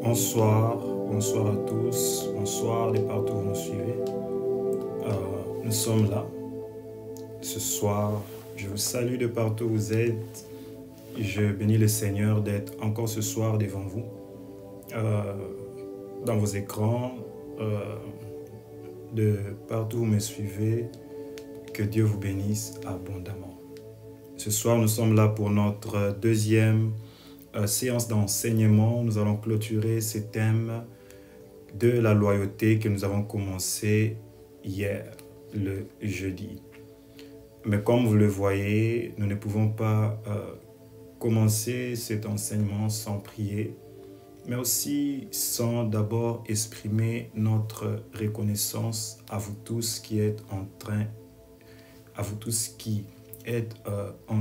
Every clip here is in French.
Bonsoir à tous, bonsoir de partout où vous nous suivez. Nous sommes là ce soir. Je vous salue de partout où vous êtes. Je bénis le Seigneur d'être encore ce soir devant vous, dans vos écrans, de partout où vous me suivez. Que Dieu vous bénisse abondamment. Ce soir, nous sommes là pour notre deuxième séance d'enseignement. Nous allons clôturer ce thème de la loyauté que nous avons commencé hier, le jeudi. Mais comme vous le voyez, nous ne pouvons pas commencer cet enseignement sans prier, mais aussi sans d'abord exprimer notre reconnaissance à vous tous qui êtes en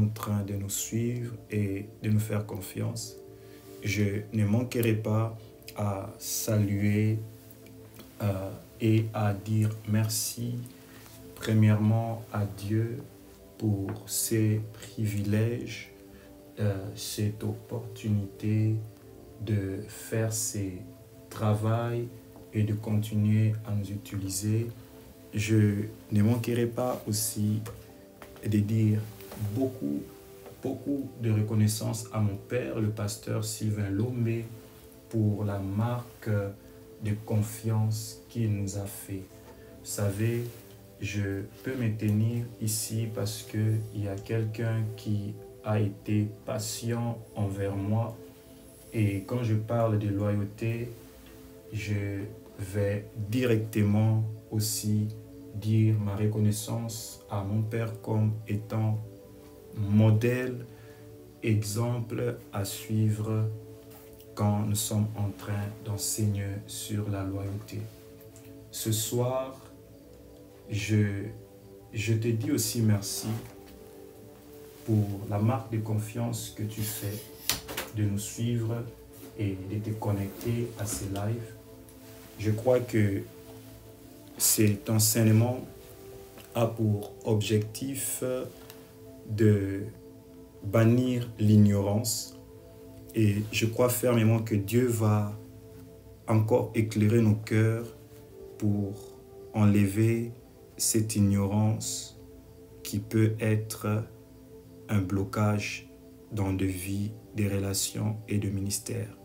train de nous suivre et de nous faire confiance. Je ne manquerai pas à saluer et à dire merci premièrement à Dieu pour ces privilèges, cette opportunité de faire ce travail et de continuer à nous utiliser. Je ne manquerai pas aussi de dire beaucoup de reconnaissance à mon père, le pasteur Sylvain Lomé, pour la marque de confiance qu'il nous a fait. Vous savez, je peux me tenir ici parce qu'il y a quelqu'un qui a été patient envers moi. Et quand je parle de loyauté, je vais directement aussi dire ma reconnaissance à mon père comme étant modèle, exemple à suivre quand nous sommes en train d'enseigner sur la loyauté. Ce soir, je te dis aussi merci pour la marque de confiance que tu fais de nous suivre et de te connecter à ces lives. Je crois que cet enseignement a pour objectif de bannir l'ignorance et je crois fermement que Dieu va encore éclairer nos cœurs pour enlever cette ignorance qui peut être un blocage dans de vies, des relations et de ministères.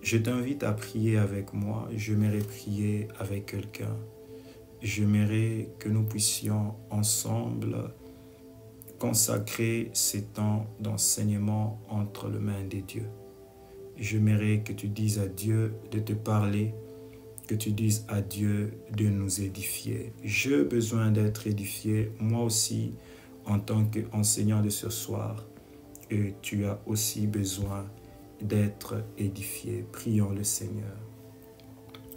Je t'invite à prier avec moi. J'aimerais prier avec quelqu'un. J'aimerais que nous puissions ensemble consacrer ces temps d'enseignement entre les mains de Dieu. J'aimerais que tu dises à Dieu de te parler, que tu dises à Dieu de nous édifier. J'ai besoin d'être édifié, moi aussi, en tant qu'enseignant de ce soir. Et tu as aussi besoin d'être édifié. Prions le Seigneur.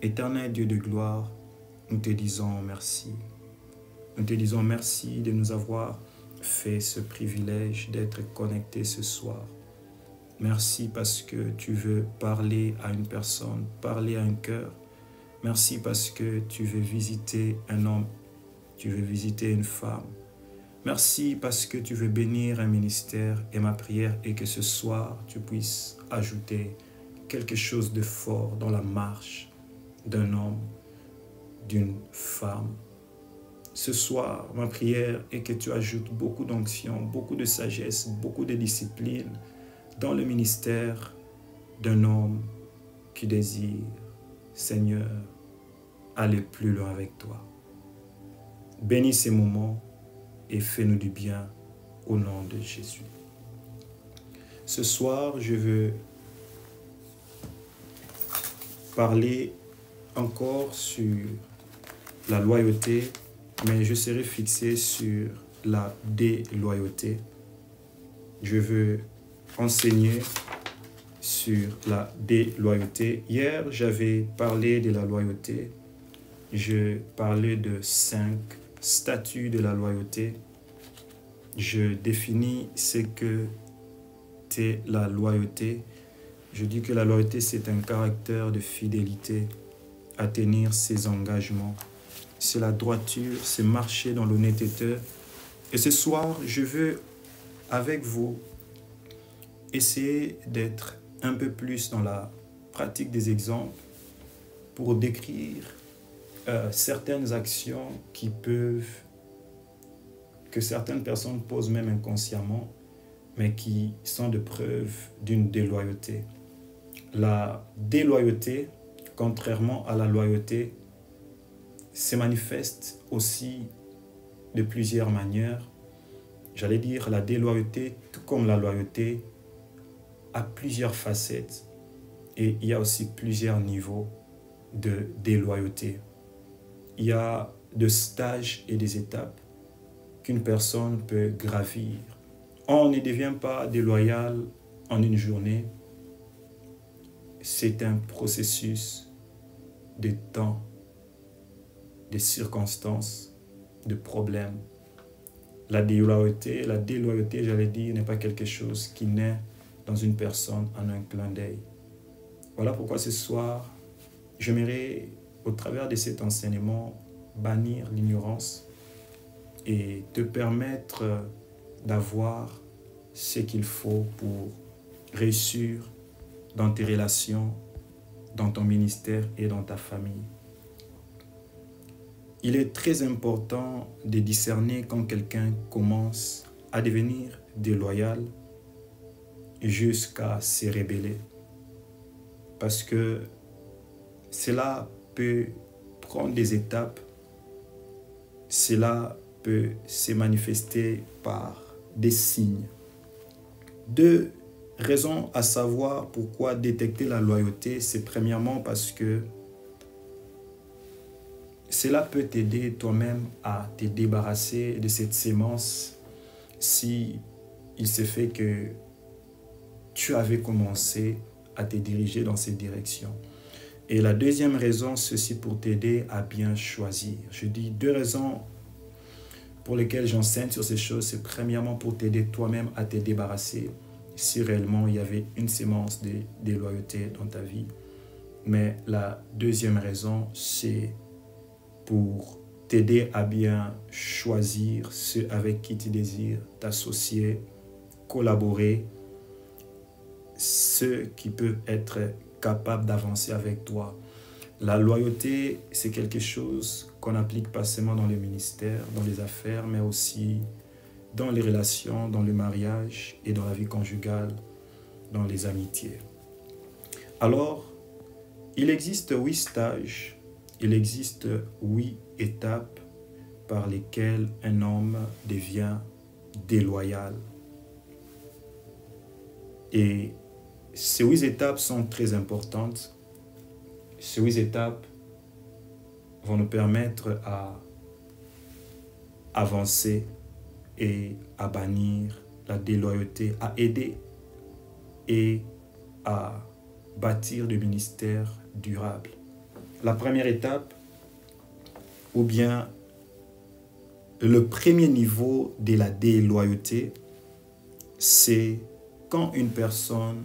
Éternel Dieu de gloire, nous te disons merci. Nous te disons merci de nous avoir fait ce privilège d'être connectés ce soir. Merci parce que tu veux parler à une personne, parler à un cœur. Merci parce que tu veux visiter un homme, tu veux visiter une femme. Merci parce que tu veux bénir un ministère et ma prière est que ce soir tu puisses ajouter quelque chose de fort dans la marche d'un homme, d'une femme. Ce soir, ma prière est que tu ajoutes beaucoup d'onction, beaucoup de sagesse, beaucoup de discipline dans le ministère d'un homme qui désire, Seigneur, aller plus loin avec toi. Bénis ces moments et fais-nous du bien au nom de Jésus. Ce soir, je veux parler encore sur la loyauté, mais je serai fixé sur la déloyauté. Je veux enseigner sur la déloyauté. Hier, j'avais parlé de la loyauté. Je parlais de 5 statuts de la loyauté. Je définis ce que c'est la loyauté. Je dis que la loyauté, c'est un caractère de fidélité à tenir ses engagements. C'est la droiture, c'est marcher dans l'honnêteté. Et ce soir, je veux, avec vous, essayer d'être un peu plus dans la pratique des exemples pour décrire certaines actions que certaines personnes posent même inconsciemment, mais qui sont de preuve d'une déloyauté. La déloyauté, contrairement à la loyauté, se manifeste aussi de plusieurs manières. J'allais dire, la déloyauté, tout comme la loyauté, a plusieurs facettes et il y a aussi plusieurs niveaux de déloyauté. Il y a des stages et des étapes qu'une personne peut gravir. On ne devient pas déloyal en une journée. C'est un processus de temps, de circonstances, de problèmes. La déloyauté, j'allais dire, n'est pas quelque chose qui naît dans une personne en un clin d'œil. Voilà pourquoi ce soir, j'aimerais, au travers de cet enseignement, bannir l'ignorance et te permettre d'avoir ce qu'il faut pour réussir dans tes relations, dans ton ministère et dans ta famille. Il est très important de discerner quand quelqu'un commence à devenir déloyal jusqu'à se rebeller. Parce que cela peut prendre des étapes, cela peut se manifester par des signes. Deux raisons à savoir pourquoi détecter la loyauté, c'est premièrement parce que cela peut t'aider toi-même à te débarrasser de cette sémence si il se fait que tu avais commencé à te diriger dans cette direction. Et la deuxième raison, c'est aussi pour t'aider à bien choisir. Je dis deux raisons pour lesquelles j'enseigne sur ces choses. C'est premièrement pour t'aider toi-même à te débarrasser si réellement il y avait une sémence de déloyauté dans ta vie. Mais la deuxième raison, c'est pour t'aider à bien choisir ceux avec qui tu désires t'associer, collaborer, ceux qui peuvent être capables d'avancer avec toi. La loyauté, c'est quelque chose qu'on applique pas seulement dans le ministère, dans les affaires, mais aussi dans les relations, dans le mariage et dans la vie conjugale, dans les amitiés. Alors, il existe 8 stages, il existe 8 étapes par lesquelles un homme devient déloyal. Et ces 8 étapes sont très importantes. Ces 8 étapes vont nous permettre à avancer et à bannir la déloyauté, à aider et à bâtir des ministères durables. La première étape, ou bien le premier niveau de la déloyauté, c'est quand une personne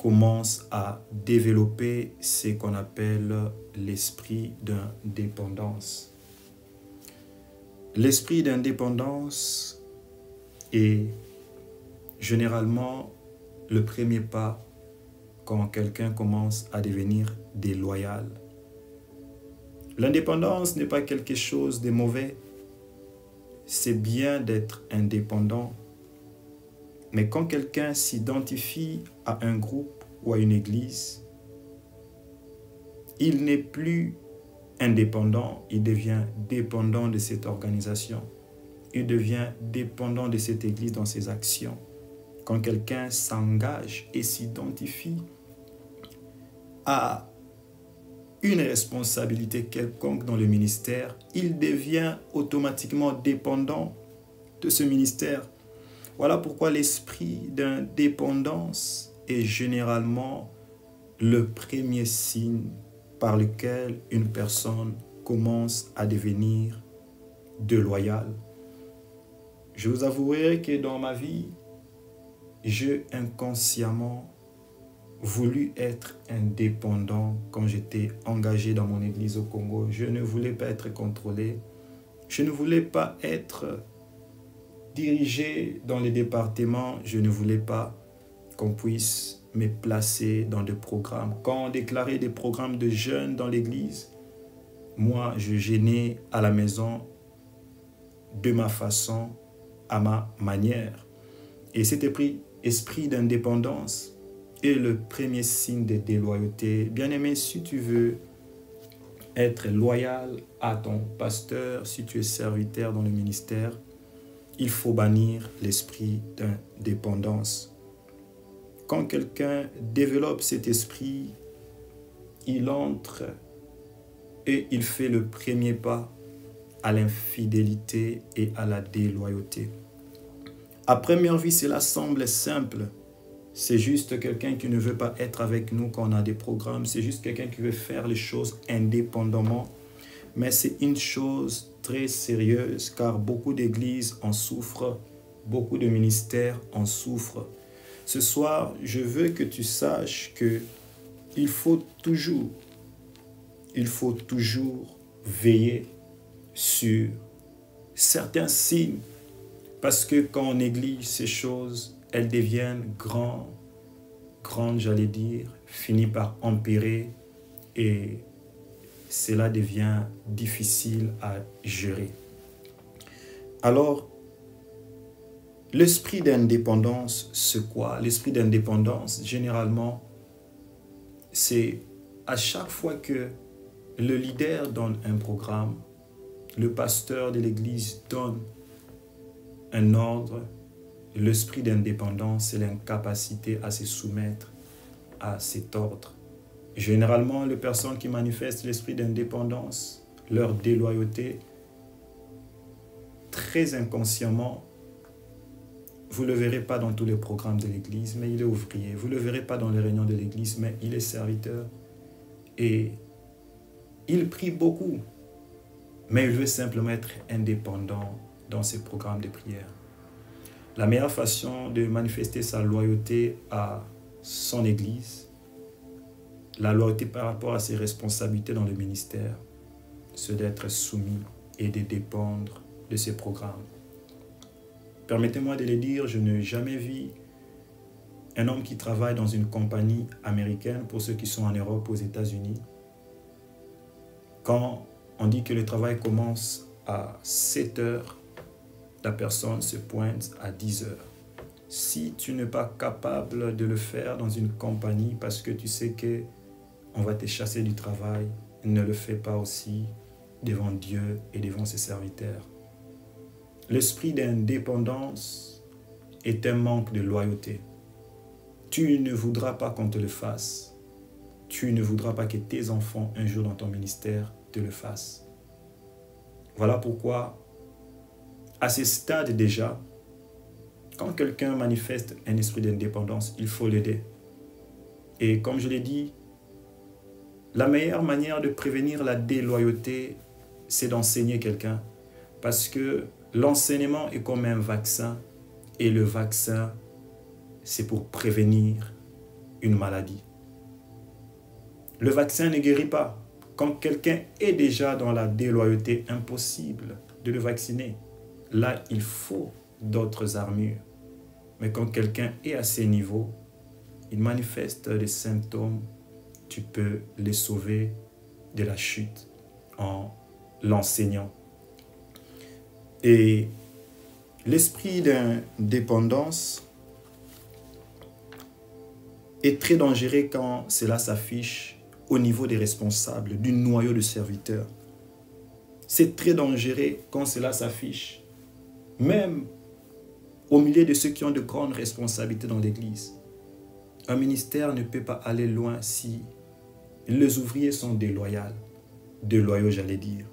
commence à développer ce qu'on appelle l'esprit d'indépendance. L'esprit d'indépendance est généralement le premier pas quand quelqu'un commence à devenir déloyal. L'indépendance n'est pas quelque chose de mauvais. C'est bien d'être indépendant. Mais quand quelqu'un s'identifie à un groupe ou à une église, il n'est plus indépendant, il devient dépendant de cette organisation. Il devient dépendant de cette église dans ses actions. Quand quelqu'un s'engage et s'identifie à une responsabilité quelconque dans le ministère, il devient automatiquement dépendant de ce ministère. Voilà pourquoi l'esprit d'indépendance est généralement le premier signe par lequel une personne commence à devenir déloyale. Je vous avouerai que dans ma vie, j'ai inconsciemment voulu être indépendant quand j'étais engagé dans mon église au Congo. Je ne voulais pas être contrôlé. Je ne voulais pas être dirigé dans les départements. Je ne voulais pas qu'on puisse me placer dans des programmes. Quand on déclarait des programmes de jeunes dans l'église, moi, je gênais à la maison de ma façon, à ma manière. Et cet esprit d'indépendance est le premier signe de déloyauté. Bien-aimé, si tu veux être loyal à ton pasteur, si tu es serviteur dans le ministère, il faut bannir l'esprit d'indépendance. Quand quelqu'un développe cet esprit, il entre et il fait le premier pas à l'infidélité et à la déloyauté. À première vue, cela semble simple. C'est juste quelqu'un qui ne veut pas être avec nous quand on a des programmes. C'est juste quelqu'un qui veut faire les choses indépendamment. Mais c'est une chose très sérieuse car beaucoup d'églises en souffrent, beaucoup de ministères en souffrent. Ce soir, je veux que tu saches que il faut toujours veiller sur certains signes parce que quand on néglige ces choses, elles deviennent grandes, j'allais dire, finissent par empirer et cela devient difficile à gérer. Alors, l'esprit d'indépendance, c'est quoi? L'esprit d'indépendance, généralement, c'est à chaque fois que le leader donne un programme, le pasteur de l'église donne un ordre, l'esprit d'indépendance, c'est l'incapacité à se soumettre à cet ordre. Généralement, les personnes qui manifestent l'esprit d'indépendance, leur déloyauté, très inconsciemment, vous ne le verrez pas dans tous les programmes de l'église, mais il est ouvrier. Vous ne le verrez pas dans les réunions de l'église, mais il est serviteur. Et il prie beaucoup, mais il veut simplement être indépendant dans ses programmes de prière. La meilleure façon de manifester sa loyauté à son église, la loyauté par rapport à ses responsabilités dans le ministère, c'est d'être soumis et de dépendre de ses programmes. Permettez-moi de le dire, je n'ai jamais vu un homme qui travaille dans une compagnie américaine, pour ceux qui sont en Europe, aux États-Unis. Quand on dit que le travail commence à 7 heures, la personne se pointe à 10 heures. Si tu n'es pas capable de le faire dans une compagnie parce que tu sais qu'on va te chasser du travail, ne le fais pas aussi devant Dieu et devant ses serviteurs. L'esprit d'indépendance est un manque de loyauté. Tu ne voudras pas qu'on te le fasse. Tu ne voudras pas que tes enfants, un jour dans ton ministère, te le fassent. Voilà pourquoi, à ce stade déjà, quand quelqu'un manifeste un esprit d'indépendance, il faut l'aider. Et comme je l'ai dit, la meilleure manière de prévenir la déloyauté, c'est d'enseigner quelqu'un. Parce que l'enseignement est comme un vaccin. Et le vaccin, c'est pour prévenir une maladie. Le vaccin ne guérit pas. Quand quelqu'un est déjà dans la déloyauté, impossible de le vacciner. Là, il faut d'autres armures. Mais quand quelqu'un est à ces niveaux, il manifeste des symptômes, tu peux les sauver de la chute en l'enseignant. Et l'esprit d'indépendance est très dangereux quand cela s'affiche au niveau des responsables, du noyau de serviteurs. C'est très dangereux quand cela s'affiche, même au milieu de ceux qui ont de grandes responsabilités dans l'Église. Un ministère ne peut pas aller loin si les ouvriers sont déloyaux, j'allais dire.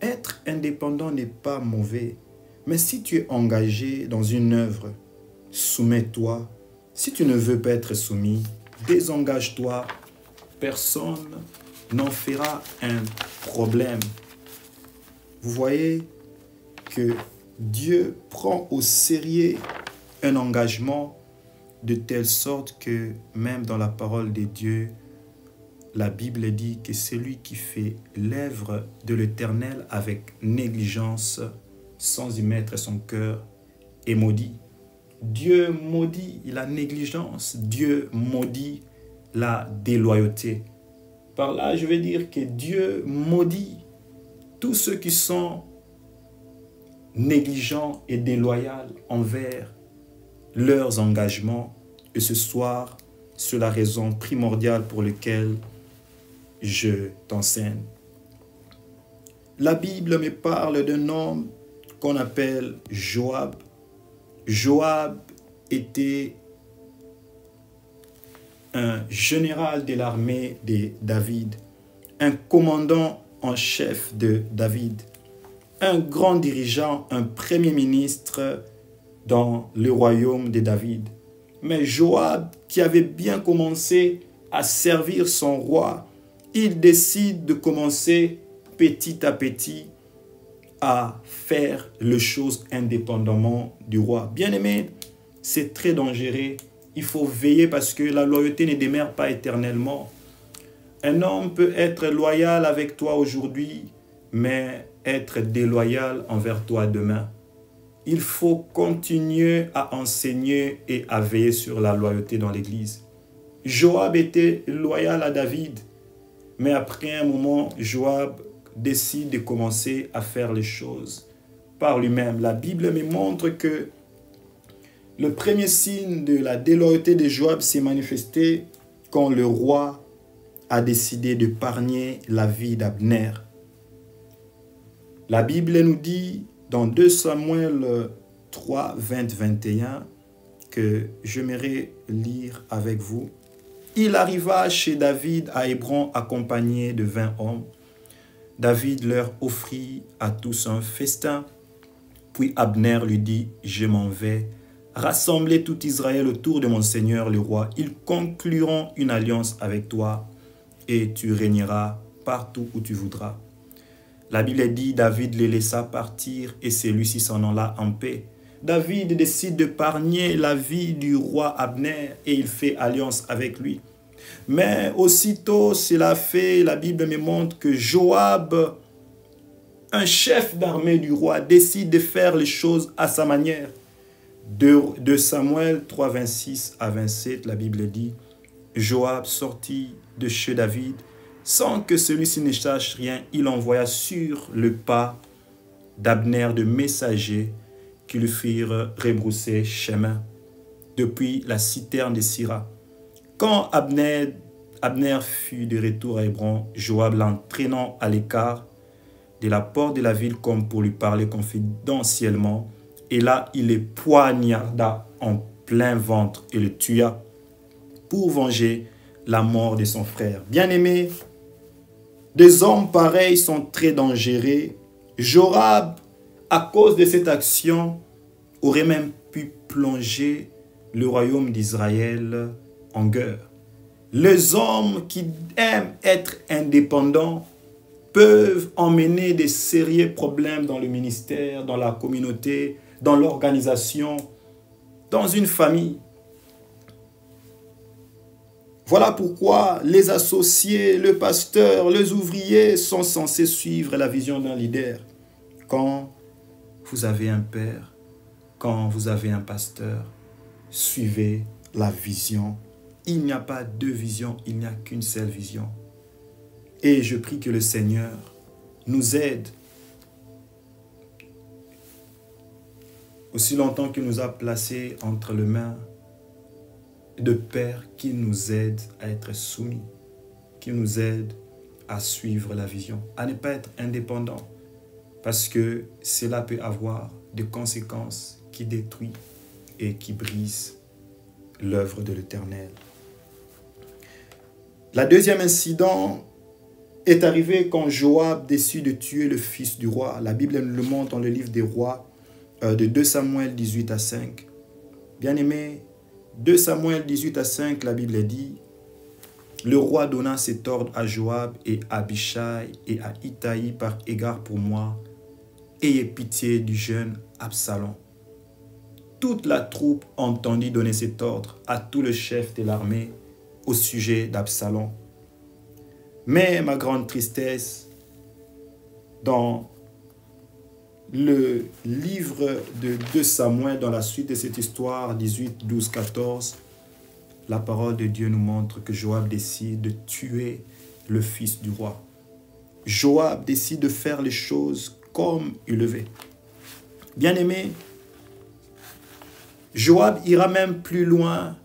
Être indépendant n'est pas mauvais, mais si tu es engagé dans une œuvre, soumets-toi. Si tu ne veux pas être soumis, désengage-toi. Personne n'en fera un problème. Vous voyez que Dieu prend au sérieux un engagement de telle sorte que même dans la parole de Dieu, la Bible dit que celui qui fait l'œuvre de l'Éternel avec négligence, sans y mettre son cœur, est maudit. Dieu maudit la négligence, Dieu maudit la déloyauté. Par là, je veux dire que Dieu maudit tous ceux qui sont négligents et déloyaux envers leurs engagements. Et ce soir, c'est la raison primordiale pour laquelle je t'enseigne. La Bible me parle d'un homme qu'on appelle Joab. Joab était un général de l'armée de David, un commandant en chef de David, un grand dirigeant, un premier ministre dans le royaume de David. Mais Joab, qui avait bien commencé à servir son roi, il décide de commencer petit à petit à faire les choses indépendamment du roi. Bien-aimé, c'est très dangereux. Il faut veiller parce que la loyauté ne demeure pas éternellement. Un homme peut être loyal avec toi aujourd'hui, mais être déloyal envers toi demain. Il faut continuer à enseigner et à veiller sur la loyauté dans l'Église. Joab était loyal à David, mais après un moment, Joab décide de commencer à faire les choses par lui-même. La Bible me montre que le premier signe de la déloyauté de Joab s'est manifesté quand le roi a décidé d'épargner la vie d'Abner. La Bible nous dit dans 2 Samuel 3, 20, 21 que j'aimerais lire avec vous. Il arriva chez David à Hébron accompagné de 20 hommes. David leur offrit à tous un festin. Puis Abner lui dit, je m'en vais rassembler tout Israël autour de mon Seigneur le roi. Ils concluront une alliance avec toi et tu régneras partout où tu voudras. La Bible dit, David les laissa partir et celui-ci s'en alla en paix. David décide d'épargner la vie du roi Abner et il fait alliance avec lui. Mais aussitôt cela fait, la Bible me montre que Joab, un chef d'armée du roi, décide de faire les choses à sa manière. De Samuel 3, 26 à 27, la Bible dit, Joab sortit de chez David, sans que celui-ci ne sache rien, il envoya sur le pas d'Abner de messagers qui lui firent rebrousser chemin depuis la citerne de Sira. Quand Abner fut de retour à Hébron, Joab l'entraînant à l'écart de la porte de la ville comme pour lui parler confidentiellement. Et là, il le poignarda en plein ventre et le tua pour venger la mort de son frère. Bien-aimé, des hommes pareils sont très dangereux. Joab, à cause de cette action, aurait même pu plonger le royaume d'Israël en guerre. Les hommes qui aiment être indépendants peuvent emmener des sérieux problèmes dans le ministère, dans la communauté, dans l'organisation, dans une famille. Voilà pourquoi les associés, le pasteur, les ouvriers sont censés suivre la vision d'un leader. Quand vous avez un père, quand vous avez un pasteur, suivez la vision. Il n'y a pas deux visions, il n'y a qu'une seule vision. Et je prie que le Seigneur nous aide aussi longtemps qu'il nous a placés entre les mains de Père, qui nous aide à être soumis, qui nous aide à suivre la vision, à ne pas être indépendant, parce que cela peut avoir des conséquences qui détruisent et qui brisent l'œuvre de l'Éternel. La deuxième incident est arrivé quand Joab décide de tuer le fils du roi. La Bible nous le montre dans le livre des rois de 2 Samuel 18 à 5. Bien-aimé, 2 Samuel 18 à 5, la Bible dit, le roi donna cet ordre à Joab et à Abishai et à Itaï par égard pour moi. Ayez pitié du jeune Absalom. Toute la troupe entendit donner cet ordre à tout le chef de l'armée au sujet d'Absalom. Mais ma grande tristesse, dans le livre de 2 Samuel, dans la suite de cette histoire, 18, 12, 14, la parole de Dieu nous montre que Joab décide de tuer le fils du roi. Joab décide de faire les choses comme il le veut. Bien-aimé, Joab ira même plus loin.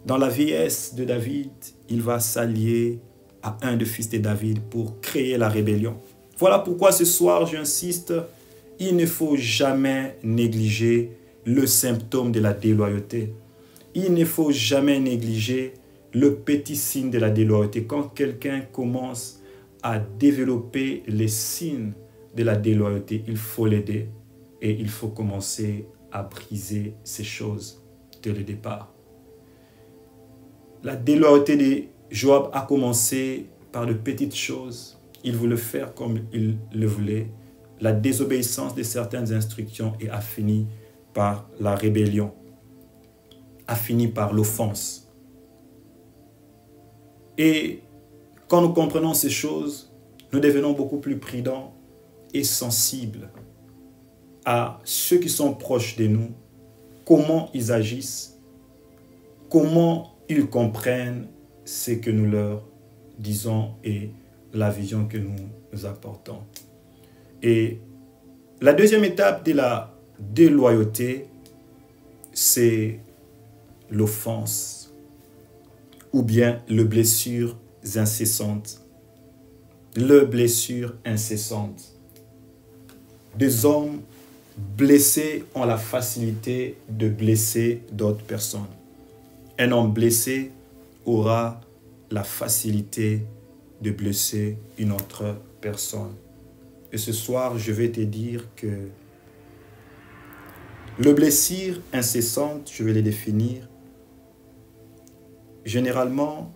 Dans la vieillesse de David, il va s'allier à un des fils de David pour créer la rébellion. Voilà pourquoi ce soir, j'insiste, il ne faut jamais négliger le symptôme de la déloyauté. Il ne faut jamais négliger le petit signe de la déloyauté. Quand quelqu'un commence à développer les signes de la déloyauté, il faut l'aider et il faut commencer à briser ces choses dès le départ. La déloyauté de Joab a commencé par de petites choses. Il voulait faire comme il le voulait. La désobéissance de certaines instructions et a fini par la rébellion, a fini par l'offense. Et quand nous comprenons ces choses, nous devenons beaucoup plus prudents et sensibles à ceux qui sont proches de nous, comment ils agissent, comment ils comprennent ce que nous leur disons et la vision que nous apportons. Et la deuxième étape de la déloyauté, c'est l'offense ou bien les blessures incessantes. Les blessures incessantes. Des hommes blessés ont la facilité de blesser d'autres personnes. Un homme blessé aura la facilité de blesser une autre personne. Et ce soir, je vais te dire que les blessures incessantes, je vais les définir. Généralement,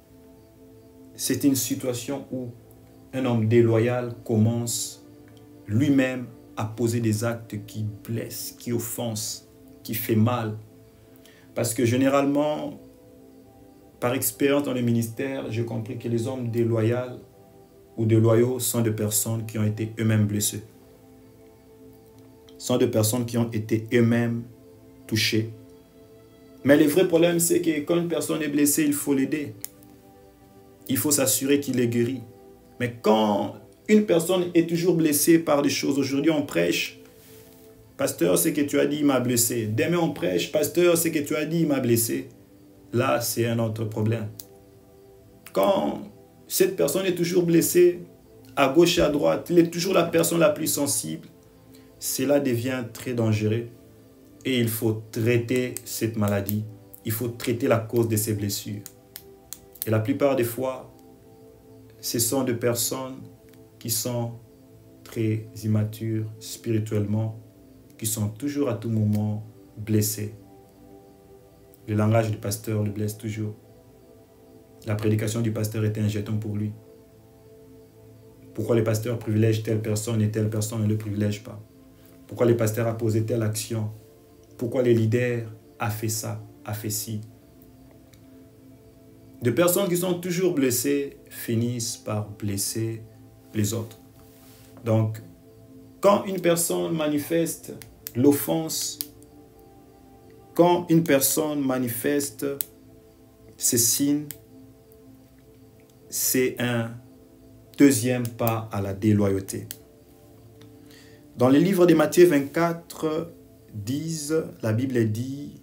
c'est une situation où un homme déloyal commence lui-même à poser des actes qui blessent, qui offensent, qui fait mal. Parce que généralement, par expérience dans le ministère, j'ai compris que les hommes déloyaux ou déloyaux sont des personnes qui ont été eux-mêmes blessées. Sont des personnes qui ont été eux-mêmes touchées. Mais le vrai problème, c'est que quand une personne est blessée, il faut l'aider. Il faut s'assurer qu'il est guéri. Mais quand une personne est toujours blessée par des choses, aujourd'hui on prêche, pasteur, ce que tu as dit, il m'a blessé. Demain on prêche, pasteur, ce que tu as dit, il m'a blessé. Là, c'est un autre problème. Quand cette personne est toujours blessée, à gauche et à droite, elle est toujours la personne la plus sensible, cela devient très dangereux. Et il faut traiter cette maladie. Il faut traiter la cause de ces blessures. Et la plupart des fois, ce sont des personnes qui sont très immatures spirituellement, qui sont toujours à tout moment blessées. Le langage du pasteur le blesse toujours. La prédication du pasteur est un jeton pour lui. Pourquoi le pasteur privilège telle personne et telle personne ne le privilège pas? Pourquoi le pasteur a posé telle action? Pourquoi le leader a fait ça, a fait ci? Des personnes qui sont toujours blessées finissent par blesser les autres. Donc, quand une personne manifeste l'offense, quand une personne manifeste ces signes, c'est un deuxième pas à la déloyauté. Dans le livre de Matthieu 24, 10, la Bible dit,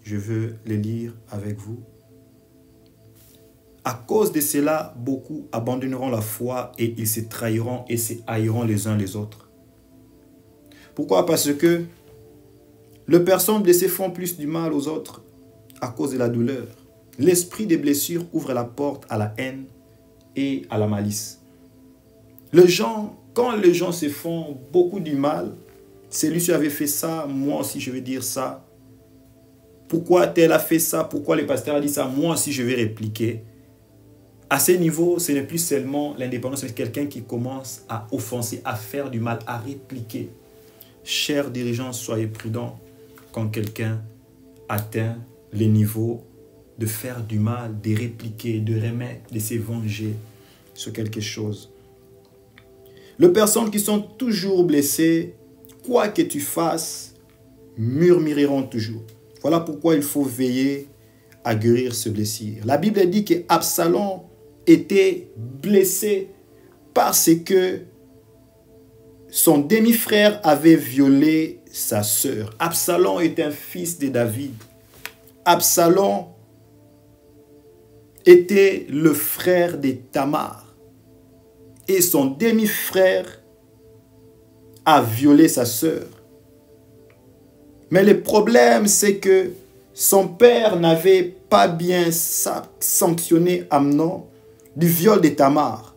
je veux le lire avec vous. À cause de cela, beaucoup abandonneront la foi et ils se trahiront et se haïront les uns les autres. Pourquoi? Parce que les personnes blessées font plus du mal aux autres à cause de la douleur. L'esprit des blessures ouvre la porte à la haine et à la malice. Quand les gens se font beaucoup du mal, celui-ci avait fait ça, moi aussi je vais dire ça. Pourquoi tel a fait ça? Pourquoi le pasteur a dit ça? Moi aussi je vais répliquer. À ce niveau, ce n'est plus seulement l'indépendance, mais quelqu'un qui commence à offenser, à faire du mal, à répliquer. Chers dirigeants, soyez prudents quand quelqu'un atteint le niveau de faire du mal, de répliquer, de remettre, de se venger sur quelque chose. Les personnes qui sont toujours blessées, quoi que tu fasses, murmureront toujours. Voilà pourquoi il faut veiller à guérir ce blessure. La Bible dit qu'Absalom était blessé parce que son demi-frère avait violé sa sœur. Absalom est un fils de David. Absalom était le frère de Tamar. Et son demi-frère a violé sa sœur. Mais le problème, c'est que son père n'avait pas bien sanctionné Amnon du viol de Tamar.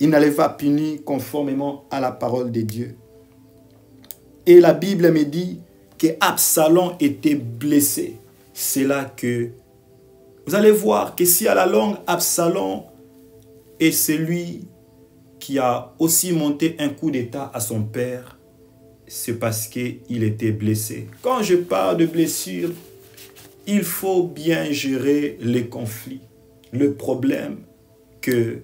Il n'allait pas punir conformément à la parole de Dieu. Et la Bible me dit que Absalom était blessé. C'est là que vous allez voir que si à la longue, Absalom est celui qui a aussi monté un coup d'état à son père, c'est parce qu'il était blessé. Quand je parle de blessure, il faut bien gérer les conflits, le problème que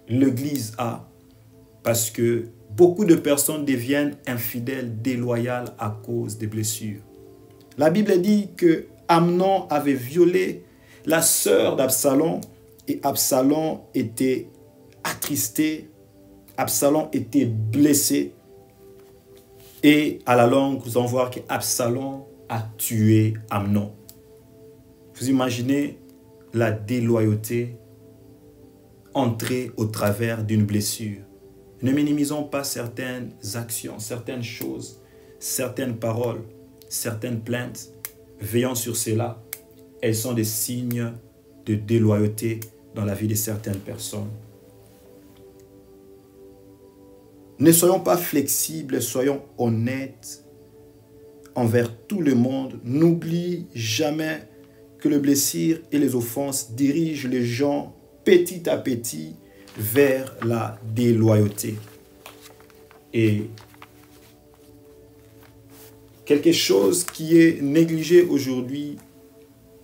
l'Église a, parce que beaucoup de personnes deviennent infidèles, déloyales à cause des blessures. La Bible dit que Amnon avait violé la sœur d'Absalom et Absalom était attristé, Absalom était blessé et à la longue, vous allez voir qu'Absalom a tué Amnon. Vous imaginez la déloyauté entrée au travers d'une blessure. Ne minimisons pas certaines actions, certaines choses, certaines paroles, certaines plaintes. Veillons sur cela. Elles sont des signes de déloyauté dans la vie de certaines personnes. Ne soyons pas flexibles, soyons honnêtes envers tout le monde. N'oublie jamais que les blessures et les offenses dirigent les gens petit à petit vers la déloyauté. Et quelque chose qui est négligé aujourd'hui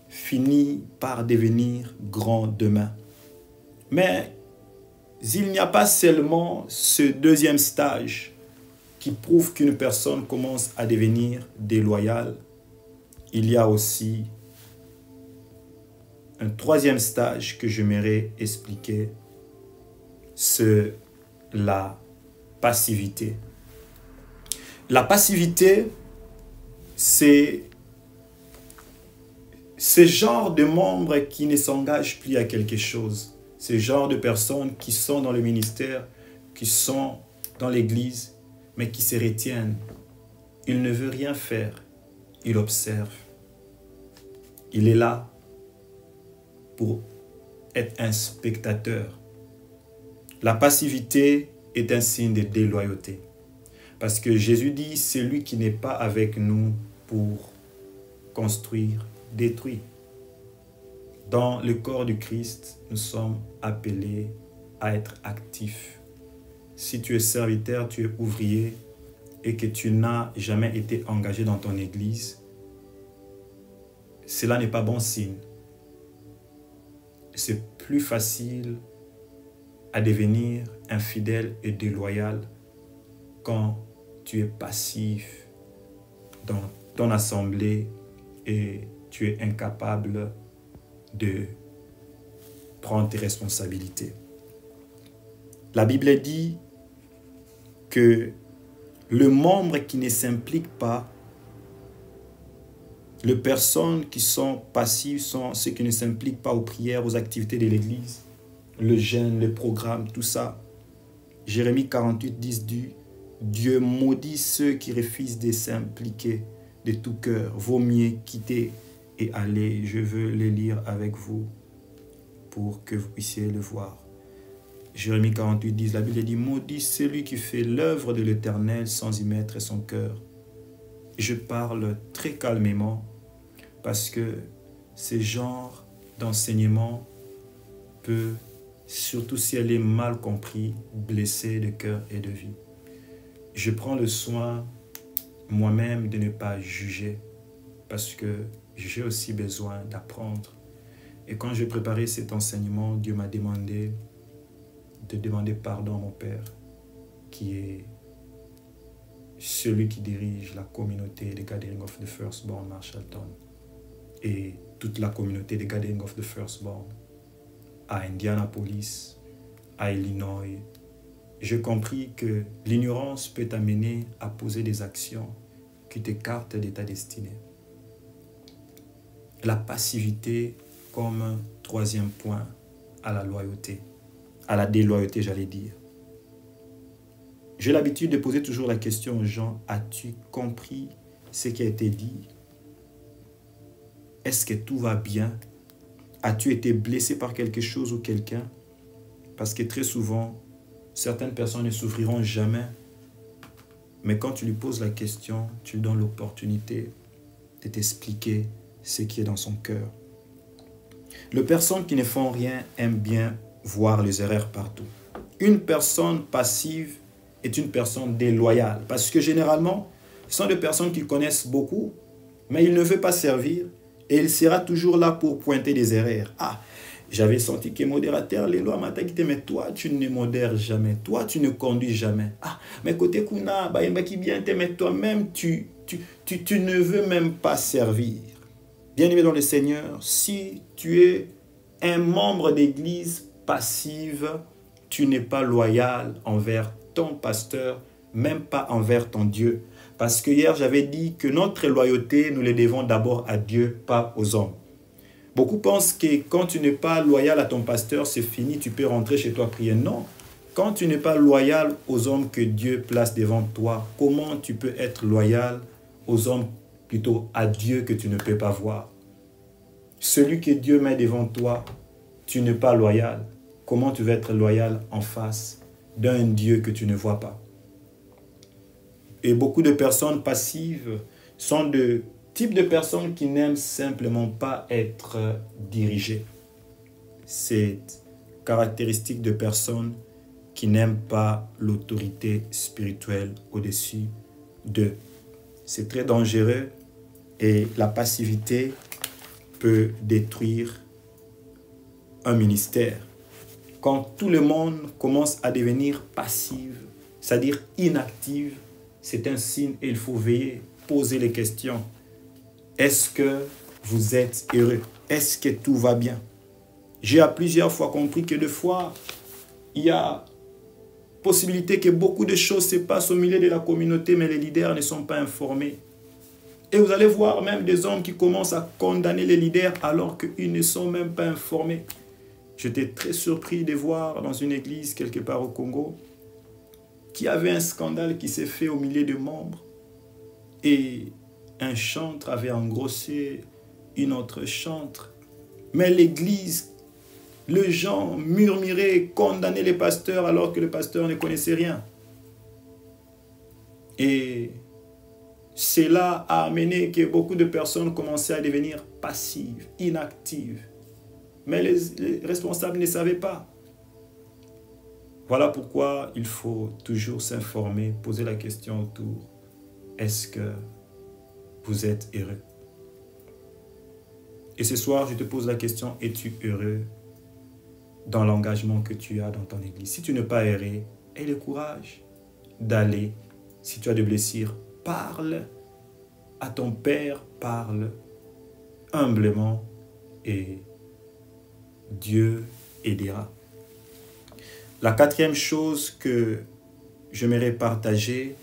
finit par devenir grand demain. Mais il n'y a pas seulement ce deuxième stage qui prouve qu'une personne commence à devenir déloyale. Il y a aussi un troisième stage que j'aimerais expliquer, c'est la passivité. La passivité, c'est ce genre de membres qui ne s'engagent plus à quelque chose. Ce genre de personnes qui sont dans le ministère, qui sont dans l'église, mais qui se retiennent. Il ne veut rien faire. Il observe. Il est là pour être un spectateur. La passivité est un signe de déloyauté. Parce que Jésus dit, c'est lui qui n'est pas avec nous pour construire, détruire. Dans le corps du Christ, nous sommes appelés à être actifs. Si tu es serviteur, tu es ouvrier et que tu n'as jamais été engagé dans ton église, cela n'est pas bon signe. C'est plus facile à devenir infidèle et déloyal quand tu es passif dans ton assemblée et tu es incapable de prendre tes responsabilités. La Bible dit que le membre qui ne s'implique pas, les personnes qui sont passives sont ceux qui ne s'impliquent pas aux prières, aux activités de l'Église, le jeûne, les programmes, tout ça. Jérémie 48, 10 dit, Dieu maudit ceux qui refusent de s'impliquer de tout cœur. Vaut mieux quitter et aller. Je veux les lire avec vous pour que vous puissiez le voir. Jérémie 48, 10, la Bible dit, maudit celui qui fait l'œuvre de l'Éternel sans y mettre son cœur. Je parle très calmement parce que ce genre d'enseignement peut, surtout si elle est mal comprise, blesser de cœur et de vie. Je prends le soin moi-même de ne pas juger parce que j'ai aussi besoin d'apprendre. Et quand j'ai préparé cet enseignement, Dieu m'a demandé te demander pardon, mon Père, qui est celui qui dirige la communauté des Gathering of the Firstborn Marshalltown et toute la communauté des Gathering of the Firstborn à Indianapolis, à Illinois. J'ai compris que l'ignorance peut t'amener à poser des actions qui t'écartent de ta destinée. La passivité comme troisième point à la loyauté, à la déloyauté, j'allais dire. J'ai l'habitude de poser toujours la question aux gens, as-tu compris ce qui a été dit? Est-ce que tout va bien? As-tu été blessé par quelque chose ou quelqu'un? Parce que très souvent, certaines personnes ne souffriront jamais. Mais quand tu lui poses la question, tu lui donnes l'opportunité de t'expliquer ce qui est dans son cœur. Les personnes qui ne font rien aiment bien voir les erreurs partout. Une personne passive est une personne déloyale. Parce que généralement, ce sont des personnes qui connaissent beaucoup, mais il ne veut pas servir et il sera toujours là pour pointer des erreurs. Ah, j'avais senti que modérateur, les lois m'attaquent, mais toi, tu ne modères jamais. Toi, tu ne conduis jamais. Ah, mais côté Kuna, qui bien mais toi-même, tu ne veux même pas servir. Bien-aimé dans le Seigneur, si tu es un membre d'église passive, tu n'es pas loyal envers ton pasteur, même pas envers ton Dieu. Parce que hier, j'avais dit que notre loyauté, nous les devons d'abord à Dieu, pas aux hommes. Beaucoup pensent que quand tu n'es pas loyal à ton pasteur, c'est fini, tu peux rentrer chez toi prier. Non. Quand tu n'es pas loyal aux hommes que Dieu place devant toi, comment tu peux être loyal aux hommes, plutôt à Dieu que tu ne peux pas voir? Celui que Dieu met devant toi, tu n'es pas loyal. Comment tu vas être loyal en face d'un Dieu que tu ne vois pas? Et beaucoup de personnes passives sont de type de personnes qui n'aiment simplement pas être dirigées. C'est caractéristique de personnes qui n'aiment pas l'autorité spirituelle au-dessus d'eux. C'est très dangereux et la passivité peut détruire un ministère. Quand tout le monde commence à devenir passive, c'est-à-dire inactive, c'est un signe et il faut veiller, poser les questions. Est-ce que vous êtes heureux? Est-ce que tout va bien? J'ai à plusieurs fois compris que des fois, il y a possibilité que beaucoup de choses se passent au milieu de la communauté, mais les leaders ne sont pas informés. Et vous allez voir même des hommes qui commencent à condamner les leaders alors qu'ils ne sont même pas informés. J'étais très surpris de voir dans une église quelque part au Congo qu'il y avait un scandale qui s'est fait au milieu de membres et un chantre avait engrossé une autre chantre. Mais l'église, les gens murmuraient, condamnaient les pasteurs alors que le pasteur ne connaissait rien. Et cela a amené que beaucoup de personnes commençaient à devenir passives, inactives. Mais les responsables ne savaient pas. Voilà pourquoi il faut toujours s'informer, poser la question autour. Est-ce que vous êtes heureux? Et ce soir, je te pose la question, es-tu heureux dans l'engagement que tu as dans ton église? Si tu n'es pas heureux, aie le courage d'aller. Si tu as des blessures, parle à ton Père, parle humblement et Dieu aidera. La quatrième chose que j'aimerais partager,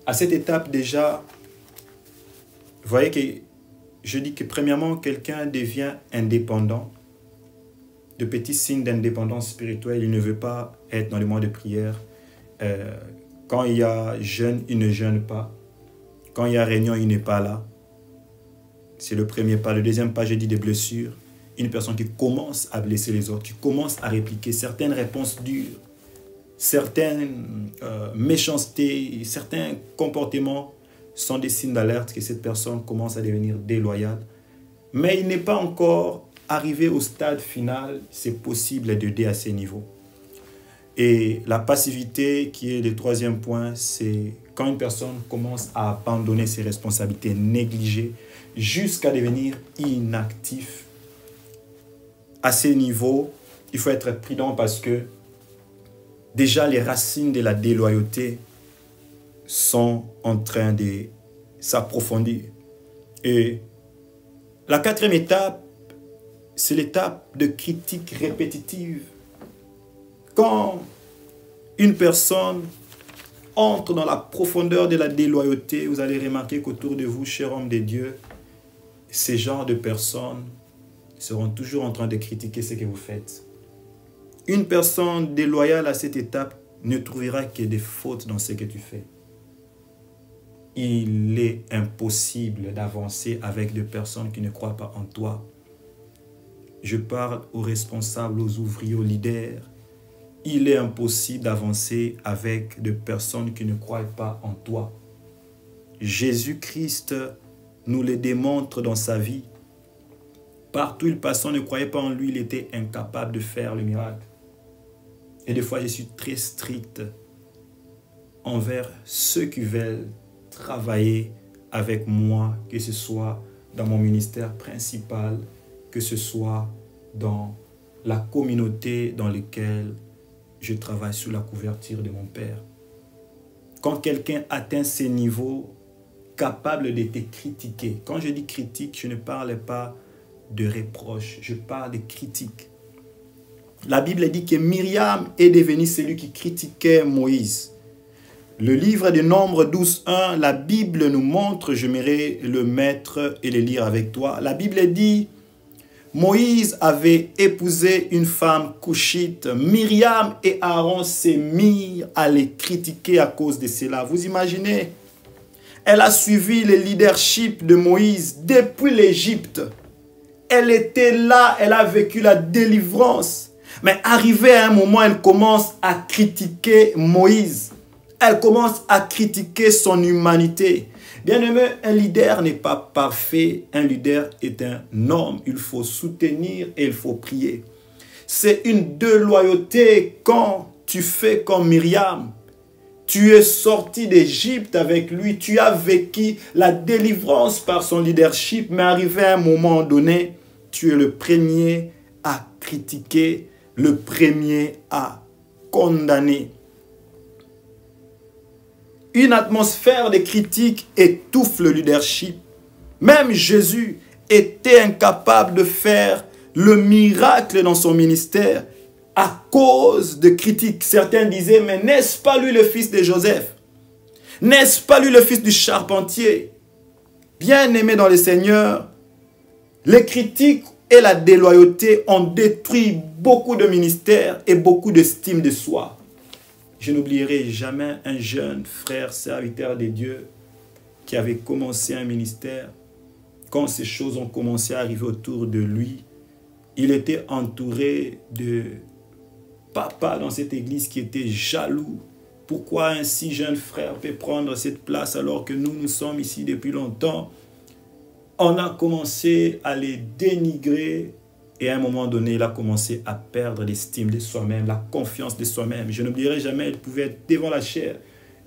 à cette étape déjà, vous voyez que je dis que premièrement, quelqu'un devient indépendant. De petits signes d'indépendance spirituelle, il ne veut pas être dans les mois de prière. Quand il y a jeûne, il ne jeûne pas. Quand il y a réunion, il n'est pas là. C'est le premier pas. Le deuxième pas, j'ai dit des blessures. Une personne qui commence à blesser les autres, qui commence à répliquer certaines réponses dures, certaines méchancetés, certains comportements sont des signes d'alerte que cette personne commence à devenir déloyale. Mais il n'est pas encore arrivé au stade final, c'est possible d'aider à ces niveaux. Et la passivité, qui est le troisième point, c'est quand une personne commence à abandonner ses responsabilités, négliger, jusqu'à devenir inactif. À ces niveaux, il faut être prudent parce que déjà les racines de la déloyauté sont en train de s'approfondir. Et la quatrième étape, c'est l'étape de critique répétitive. Quand une personne entre dans la profondeur de la déloyauté, vous allez remarquer qu'autour de vous, chers hommes de Dieu, ces genres de personnes seront toujours en train de critiquer ce que vous faites. Une personne déloyale à cette étape ne trouvera que des fautes dans ce que tu fais. Il est impossible d'avancer avec des personnes qui ne croient pas en toi. Je parle aux responsables, aux ouvriers, aux leaders. Il est impossible d'avancer avec des personnes qui ne croient pas en toi. Jésus-Christ nous le démontre dans sa vie. Partout où il passait, on ne croyait pas en lui, il était incapable de faire le miracle. Et des fois, je suis très strict envers ceux qui veulent travailler avec moi, que ce soit dans mon ministère principal, que ce soit dans la communauté dans laquelle je travaille sous la couverture de mon Père. Quand quelqu'un atteint ces niveaux, capable de te critiquer, quand je dis critique, je ne parle pas de reproche, je parle de critique. La Bible dit que Myriam est devenu celui qui critiquait Moïse. Le livre de Nombres 12:1, la Bible nous montre, j'aimerais le mettre et le lire avec toi. La Bible dit, Moïse avait épousé une femme couchite. Myriam et Aaron s'est mis à les critiquer à cause de cela. Vous imaginez? Elle a suivi le leadership de Moïse depuis l'Égypte. Elle était là, elle a vécu la délivrance. Mais arrivé à un moment, elle commence à critiquer Moïse. Elle commence à critiquer son humanité. Bien-aimé, un leader n'est pas parfait. Un leader est un homme. Il faut soutenir et il faut prier. C'est une déloyauté quand tu fais comme Myriam. Tu es sorti d'Égypte avec lui. Tu as vécu la délivrance par son leadership. Mais arrivé à un moment donné, tu es le premier à critiquer, le premier à condamner. Une atmosphère de critique étouffe le leadership. Même Jésus était incapable de faire le miracle dans son ministère à cause de critiques. Certains disaient, mais n'est-ce pas lui le fils de Joseph? N'est-ce pas lui le fils du charpentier? Bien-aimé dans le Seigneur, les critiques et la déloyauté ont détruit beaucoup de ministères et beaucoup d'estime de soi. Je n'oublierai jamais un jeune frère serviteur de Dieu qui avait commencé un ministère. Quand ces choses ont commencé à arriver autour de lui, il était entouré de papas dans cette église qui étaient jaloux. Pourquoi un si jeune frère peut prendre cette place alors que nous sommes ici depuis longtemps? On a commencé à les dénigrer. Et à un moment donné, il a commencé à perdre l'estime de soi-même, la confiance de soi-même. Je n'oublierai jamais, il pouvait être devant la chair.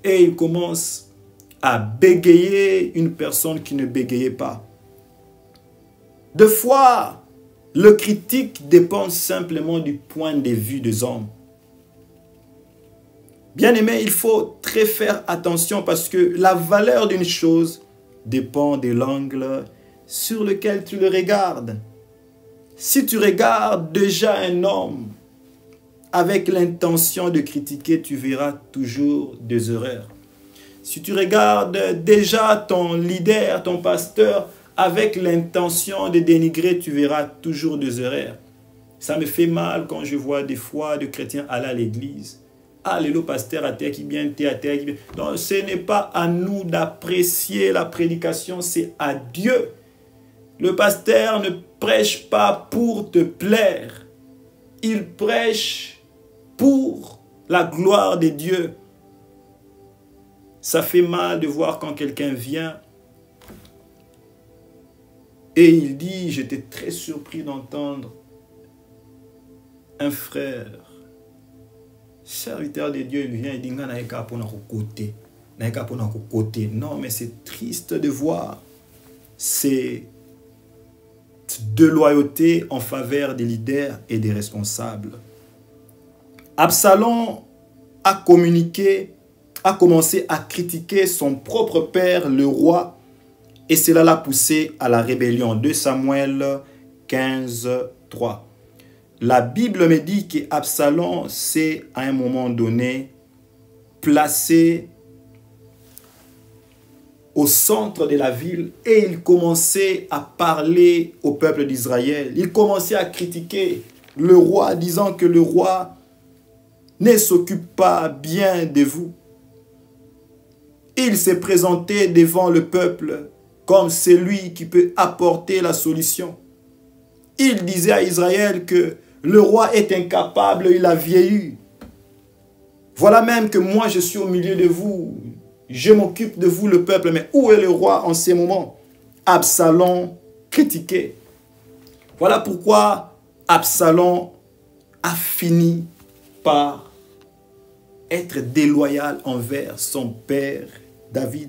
Et il commence à bégayer une personne qui ne bégayait pas. Deux fois, le critique dépend simplement du point de vue des hommes. Bien aimé, il faut très faire attention parce que la valeur d'une chose dépend de l'angle sur lequel tu le regardes. Si tu regardes déjà un homme avec l'intention de critiquer, tu verras toujours des erreurs. Si tu regardes déjà ton leader, ton pasteur, avec l'intention de dénigrer, tu verras toujours des erreurs. Ça me fait mal quand je vois des fois de chrétiens aller à l'église. Ah, le pasteur à terre qui vient, à terre qui vient. Donc, ce n'est pas à nous d'apprécier la prédication, c'est à Dieu. Le pasteur ne prêche pas pour te plaire. Il prêche pour la gloire de Dieu. Ça fait mal de voir quand quelqu'un vient et il dit, j'étais très surpris d'entendre un frère, serviteur de Dieu, il vient et dit, non, mais c'est triste de voir. C'est de loyauté en faveur des leaders et des responsables. Absalom a commencé à critiquer son propre père, le roi, et cela l'a poussé à la rébellion. 2 Samuel 15, 3. La Bible me dit qu'Absalom s'est à un moment donné placé au centre de la ville et il commençait à parler au peuple d'Israël. Il commençait à critiquer le roi, disant que le roi ne s'occupe pas bien de vous. Il s'est présenté devant le peuple comme celui qui peut apporter la solution. Il disait à Israël que le roi est incapable, il a vieilli. Voilà même que moi je suis au milieu de vous. Je m'occupe de vous, le peuple. Mais où est le roi en ces moments? Absalom critiqué. Voilà pourquoi Absalom a fini par être déloyal envers son père David.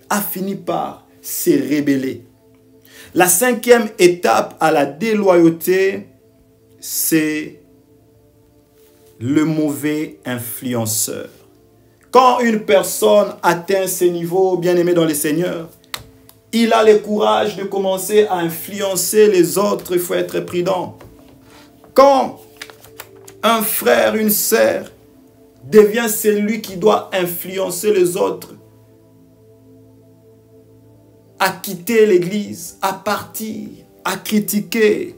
A fini par se rébeller. La 5e étape à la déloyauté, c'est le mauvais influenceur. Quand une personne atteint ces niveaux, bien-aimés dans le Seigneur, il a le courage de commencer à influencer les autres. Il faut être prudent. Quand un frère, une sœur devient celui qui doit influencer les autres, à quitter l'église, à partir, à critiquer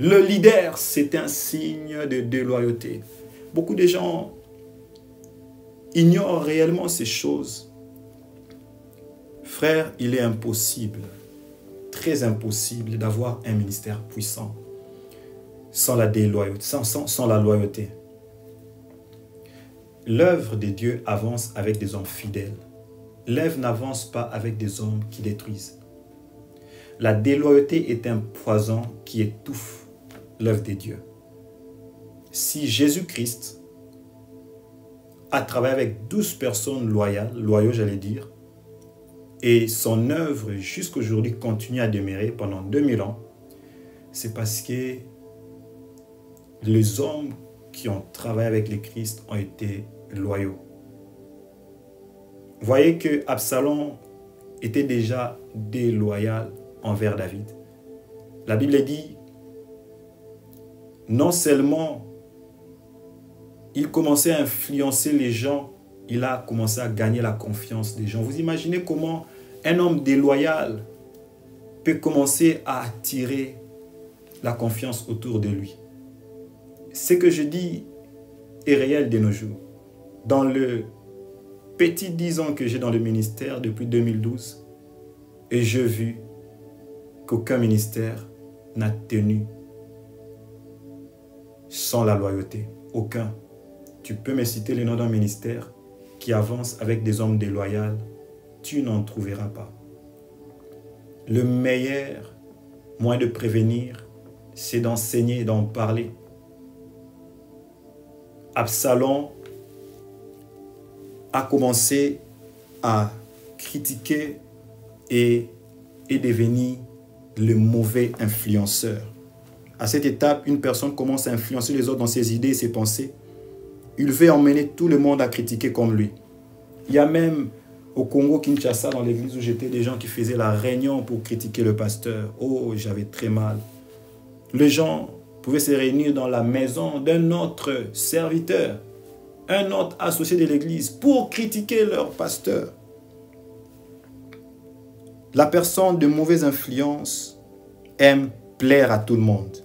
le leader, c'est un signe de déloyauté. Beaucoup de gens ignorent réellement ces choses. Frère, il est impossible, très impossible d'avoir un ministère puissant sans la déloyauté, sans la loyauté. L'œuvre de Dieu avance avec des hommes fidèles. L'œuvre n'avance pas avec des hommes qui détruisent. La déloyauté est un poison qui étouffe l'œuvre de Dieu. Si Jésus-Christ a travaillé avec 12 personnes loyaux, j'allais dire, et son œuvre jusqu'à aujourd'hui continue à demeurer pendant 2000 ans, c'est parce que les hommes qui ont travaillé avec le Christ ont été loyaux. Vous voyez que Absalom était déjà déloyal envers David. La Bible dit, non seulement il commençait à influencer les gens, il a commencé à gagner la confiance des gens. Vous imaginez comment un homme déloyal peut commencer à attirer la confiance autour de lui. Ce que je dis est réel de nos jours. Dans le petit 10 ans que j'ai dans le ministère depuis 2012, et j'ai vu qu'aucun ministère n'a tenu sans la loyauté. Aucun. Tu peux me citer le nom d'un ministère qui avance avec des hommes déloyaux, tu n'en trouveras pas. Le meilleur moyen de prévenir, c'est d'enseigner et d'en parler. Absalom a commencé à critiquer et est devenu le mauvais influenceur. À cette étape, une personne commence à influencer les autres dans ses idées et ses pensées. Il veut emmener tout le monde à critiquer comme lui. Il y a même au Congo, Kinshasa, dans l'église où j'étais, des gens qui faisaient la réunion pour critiquer le pasteur. Oh, j'avais très mal. Les gens pouvaient se réunir dans la maison d'un autre serviteur, un autre associé de l'église, pour critiquer leur pasteur. La personne de mauvaise influence aime plaire à tout le monde.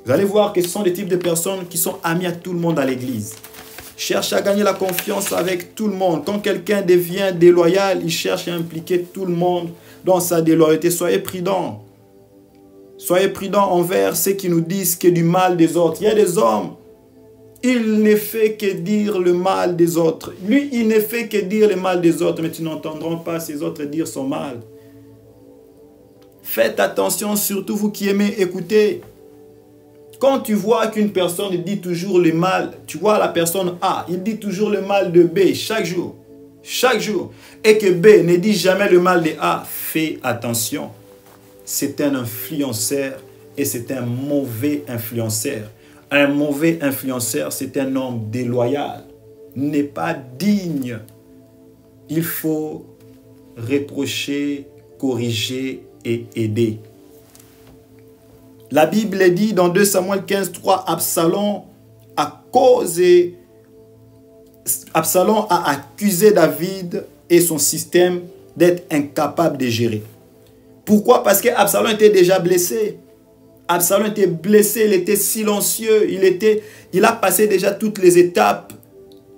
Vous allez voir que ce sont des types de personnes qui sont amis à tout le monde à l'église. Cherchent à gagner la confiance avec tout le monde. Quand quelqu'un devient déloyal, il cherche à impliquer tout le monde dans sa déloyauté. Soyez prudents. Soyez prudents envers ceux qui nous disent que du mal des autres. Il y a des hommes, il ne fait que dire le mal des autres. Lui, il ne fait que dire le mal des autres, mais tu n'entendras pas ces autres dire son mal. Faites attention, surtout vous qui aimez écouter. Quand tu vois qu'une personne dit toujours le mal, tu vois la personne A, il dit toujours le mal de B chaque jour, et que B ne dit jamais le mal de A, fais attention. C'est un influenceur et c'est un mauvais influenceur. Un mauvais influenceur, c'est un homme déloyal, n'est pas digne. Il faut reprocher, corriger et aider. La Bible dit dans 2 Samuel 15, 3, Absalom a accusé David et son système d'être incapable de gérer. Pourquoi? Parce qu'Absalom était déjà blessé. Absalom était blessé, il était silencieux, il a passé déjà toutes les étapes,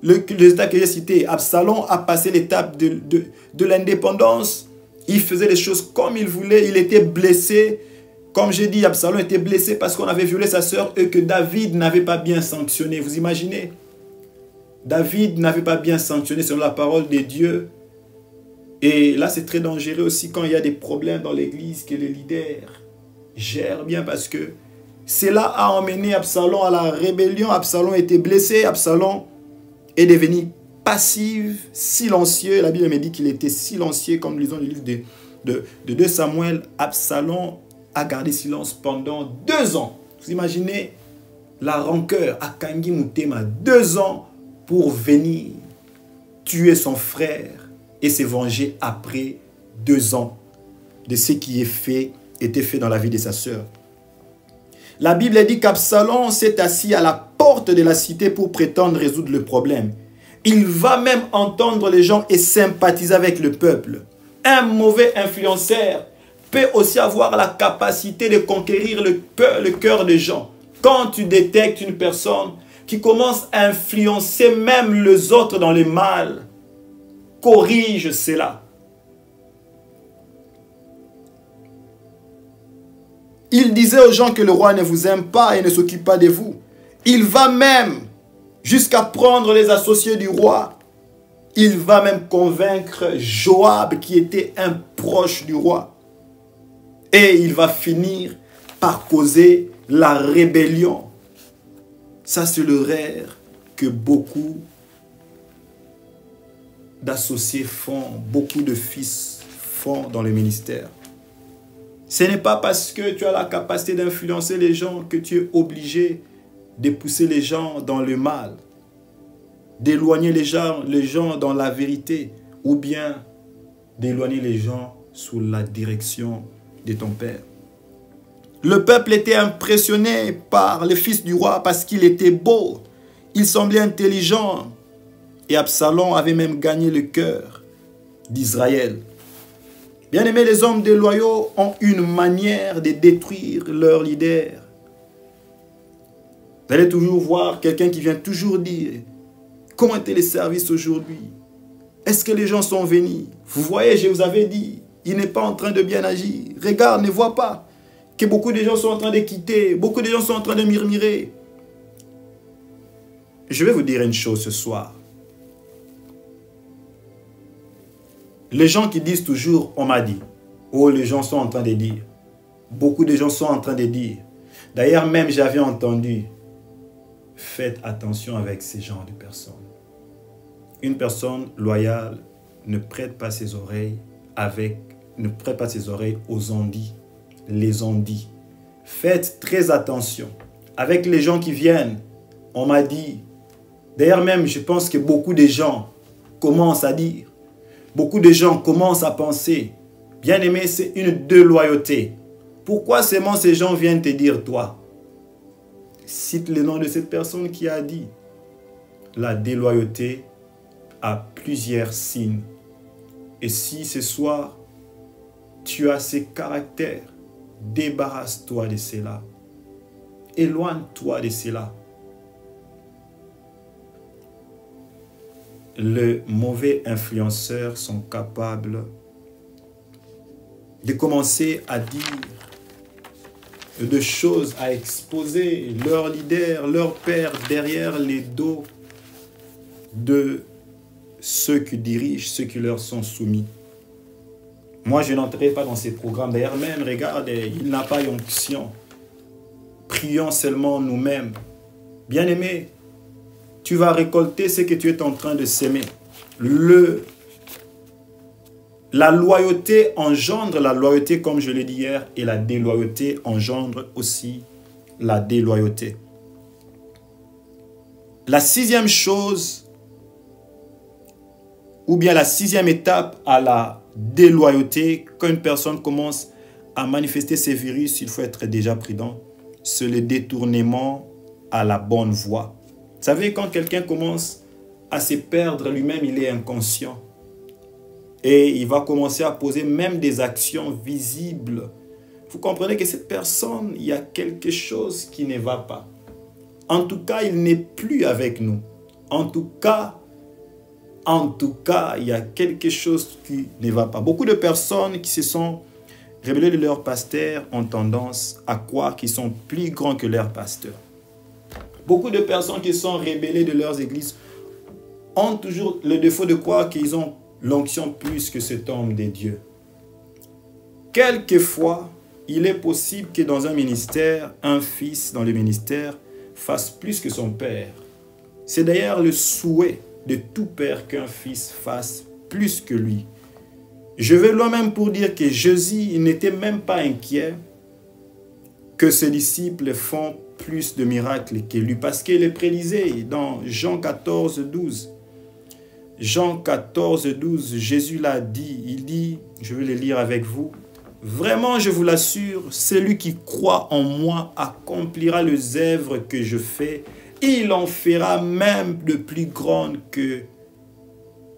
les étapes que j'ai citées. Absalom a passé l'étape de l'indépendance. Il faisait les choses comme il voulait, il était blessé. Comme j'ai dit, Absalom était blessé parce qu'on avait violé sa sœur et que David n'avait pas bien sanctionné. Vous imaginez? David n'avait pas bien sanctionné selon la parole de Dieu. Et là, c'est très dangereux aussi quand il y a des problèmes dans l'église, que les leaders gèrent bien, parce que cela a emmené Absalom à la rébellion. Absalom était blessé, Absalom est devenu passif, silencieux. La Bible me dit qu'il était silencieux, comme nous lisons le livre de 2 Samuel. Absalom a gardé silence pendant 2 ans. Vous imaginez la rancœur à Kangi Moutema, 2 ans pour venir tuer son frère et se venger après 2 ans de ce qui était fait dans la vie de sa sœur. La Bible dit qu'Absalom s'est assis à la porte de la cité pour prétendre résoudre le problème. Il va même entendre les gens et sympathiser avec le peuple. Un mauvais influenceur peut aussi avoir la capacité de conquérir le cœur des gens. Quand tu détectes une personne qui commence à influencer même les autres dans le mal, corrige cela. Il disait aux gens que le roi ne vous aime pas et ne s'occupe pas de vous. Il va même jusqu'à prendre les associés du roi. Il va même convaincre Joab, qui était un proche du roi. Et il va finir par causer la rébellion. Ça, c'est l'erreur que beaucoup d'associés font, beaucoup de fils font dans le ministère. Ce n'est pas parce que tu as la capacité d'influencer les gens que tu es obligé de pousser les gens dans le mal, d'éloigner les gens dans la vérité, ou bien d'éloigner les gens sous la direction de ton père. Le peuple était impressionné par le fils du roi parce qu'il était beau, il semblait intelligent, et Absalom avait même gagné le cœur d'Israël. Bien-aimés, les hommes déloyaux ont une manière de détruire leur leader. Vous allez toujours voir quelqu'un qui vient toujours dire « Comment étaient les services aujourd'hui? Est-ce que les gens sont venus? Vous voyez, je vous avais dit, il n'est pas en train de bien agir. Regarde, ne vois pas que beaucoup de gens sont en train de quitter, beaucoup de gens sont en train de murmurer. » Je vais vous dire une chose ce soir. Les gens qui disent toujours « on m'a dit », oh, les gens sont en train de dire. Beaucoup de gens sont en train de dire. D'ailleurs, même j'avais entendu, faites attention avec ces genres de personnes. Une personne loyale ne prête pas ses oreilles aux on-dit, les on-dit. Faites très attention avec les gens qui viennent. On m'a dit. D'ailleurs, même, je pense que beaucoup de gens commencent à dire. Beaucoup de gens commencent à penser. Bien-aimé, c'est une déloyauté. Pourquoi seulement ces gens viennent te dire toi? Cite le nom de cette personne qui a dit. La déloyauté a plusieurs signes. Et si ce soir, tu as ces caractères, débarrasse-toi de cela. Éloigne-toi de cela. Les mauvais influenceurs sont capables de commencer à dire de choses, à exposer leur leader, leur père derrière les dos de ceux qui dirigent, ceux qui leur sont soumis. Moi, je n'entrerai pas dans ces programmes. D'ailleurs, même, regardez, il n'a pas d'onction. Prions seulement nous-mêmes. Bien-aimés, tu vas récolter ce que tu es en train de s'aimer. La loyauté engendre la loyauté, comme je l'ai dit hier, et la déloyauté engendre aussi la déloyauté. La sixième chose, ou bien la sixième étape à la déloyauté, quand une personne commence à manifester ces virus, il faut être déjà prudent, c'est le détournement à la bonne voie. Vous savez, quand quelqu'un commence à se perdre lui-même, il est inconscient. Et il va commencer à poser même des actions visibles. Vous comprenez que cette personne, il y a quelque chose qui ne va pas. En tout cas, il n'est plus avec nous. En tout cas, il y a quelque chose qui ne va pas. Beaucoup de personnes qui se sont rebellées de leur pasteur ont tendance à croire qu'ils sont plus grands que leur pasteur. Beaucoup de personnes qui sont rebellées de leurs églises ont toujours le défaut de croire qu'ils ont l'onction plus que cet homme de Dieu. Quelquefois, il est possible que dans un ministère, un fils dans le ministère fasse plus que son père. C'est d'ailleurs le souhait de tout père qu'un fils fasse plus que lui. Je vais loin même pour dire que Jésus n'était même pas inquiet que ses disciples font plus de miracles que lui, parce qu'il est prédisé dans Jean 14, 12. Jean 14, 12, Jésus l'a dit, il dit, je vais le lire avec vous, « Vraiment, je vous l'assure, celui qui croit en moi accomplira les œuvres que je fais, il en fera même de plus grandes que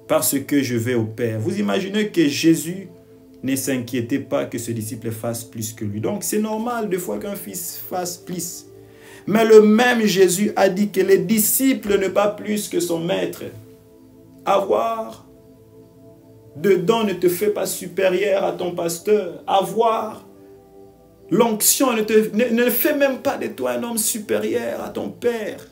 parce que je vais au Père. » Vous imaginez que Jésus ne s'inquiétait pas que ses disciples fassent plus que lui. Donc c'est normal des fois qu'un fils fasse plus. Mais le même Jésus a dit que les disciples ne pas plus que son maître. Avoir dedans ne te fait pas supérieur à ton pasteur. Avoir l'onction ne fait même pas de toi un homme supérieur à ton père.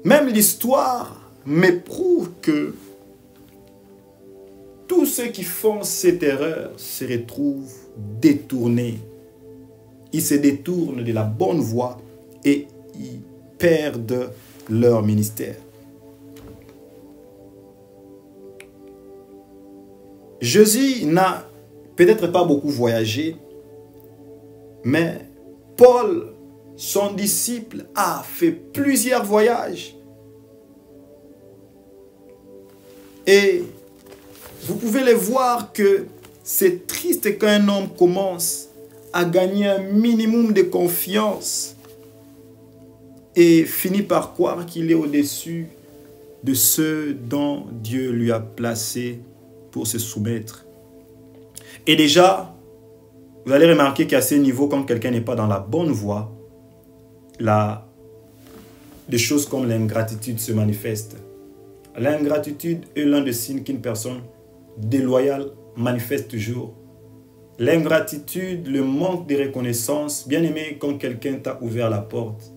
Même l'histoire m'éprouve que tous ceux qui font cette erreur se retrouvent détournés. Ils se détournent de la bonne voie et ils perdent leur ministère. Jésus n'a peut-être pas beaucoup voyagé, mais Paul, son disciple, a fait plusieurs voyages. Et vous pouvez le voir que c'est triste quand un homme commence à gagner un minimum de confiance et finit par croire qu'il est au-dessus de ceux dont Dieu lui a placé pour se soumettre. Et déjà, vous allez remarquer qu'à ce niveau, quand quelqu'un n'est pas dans la bonne voie, des choses comme l'ingratitude se manifestent. L'ingratitude est l'un des signes qu'une personne déloyale manifeste toujours. L'ingratitude, le manque de reconnaissance, bien aimé, quand quelqu'un t'a ouvert la porte,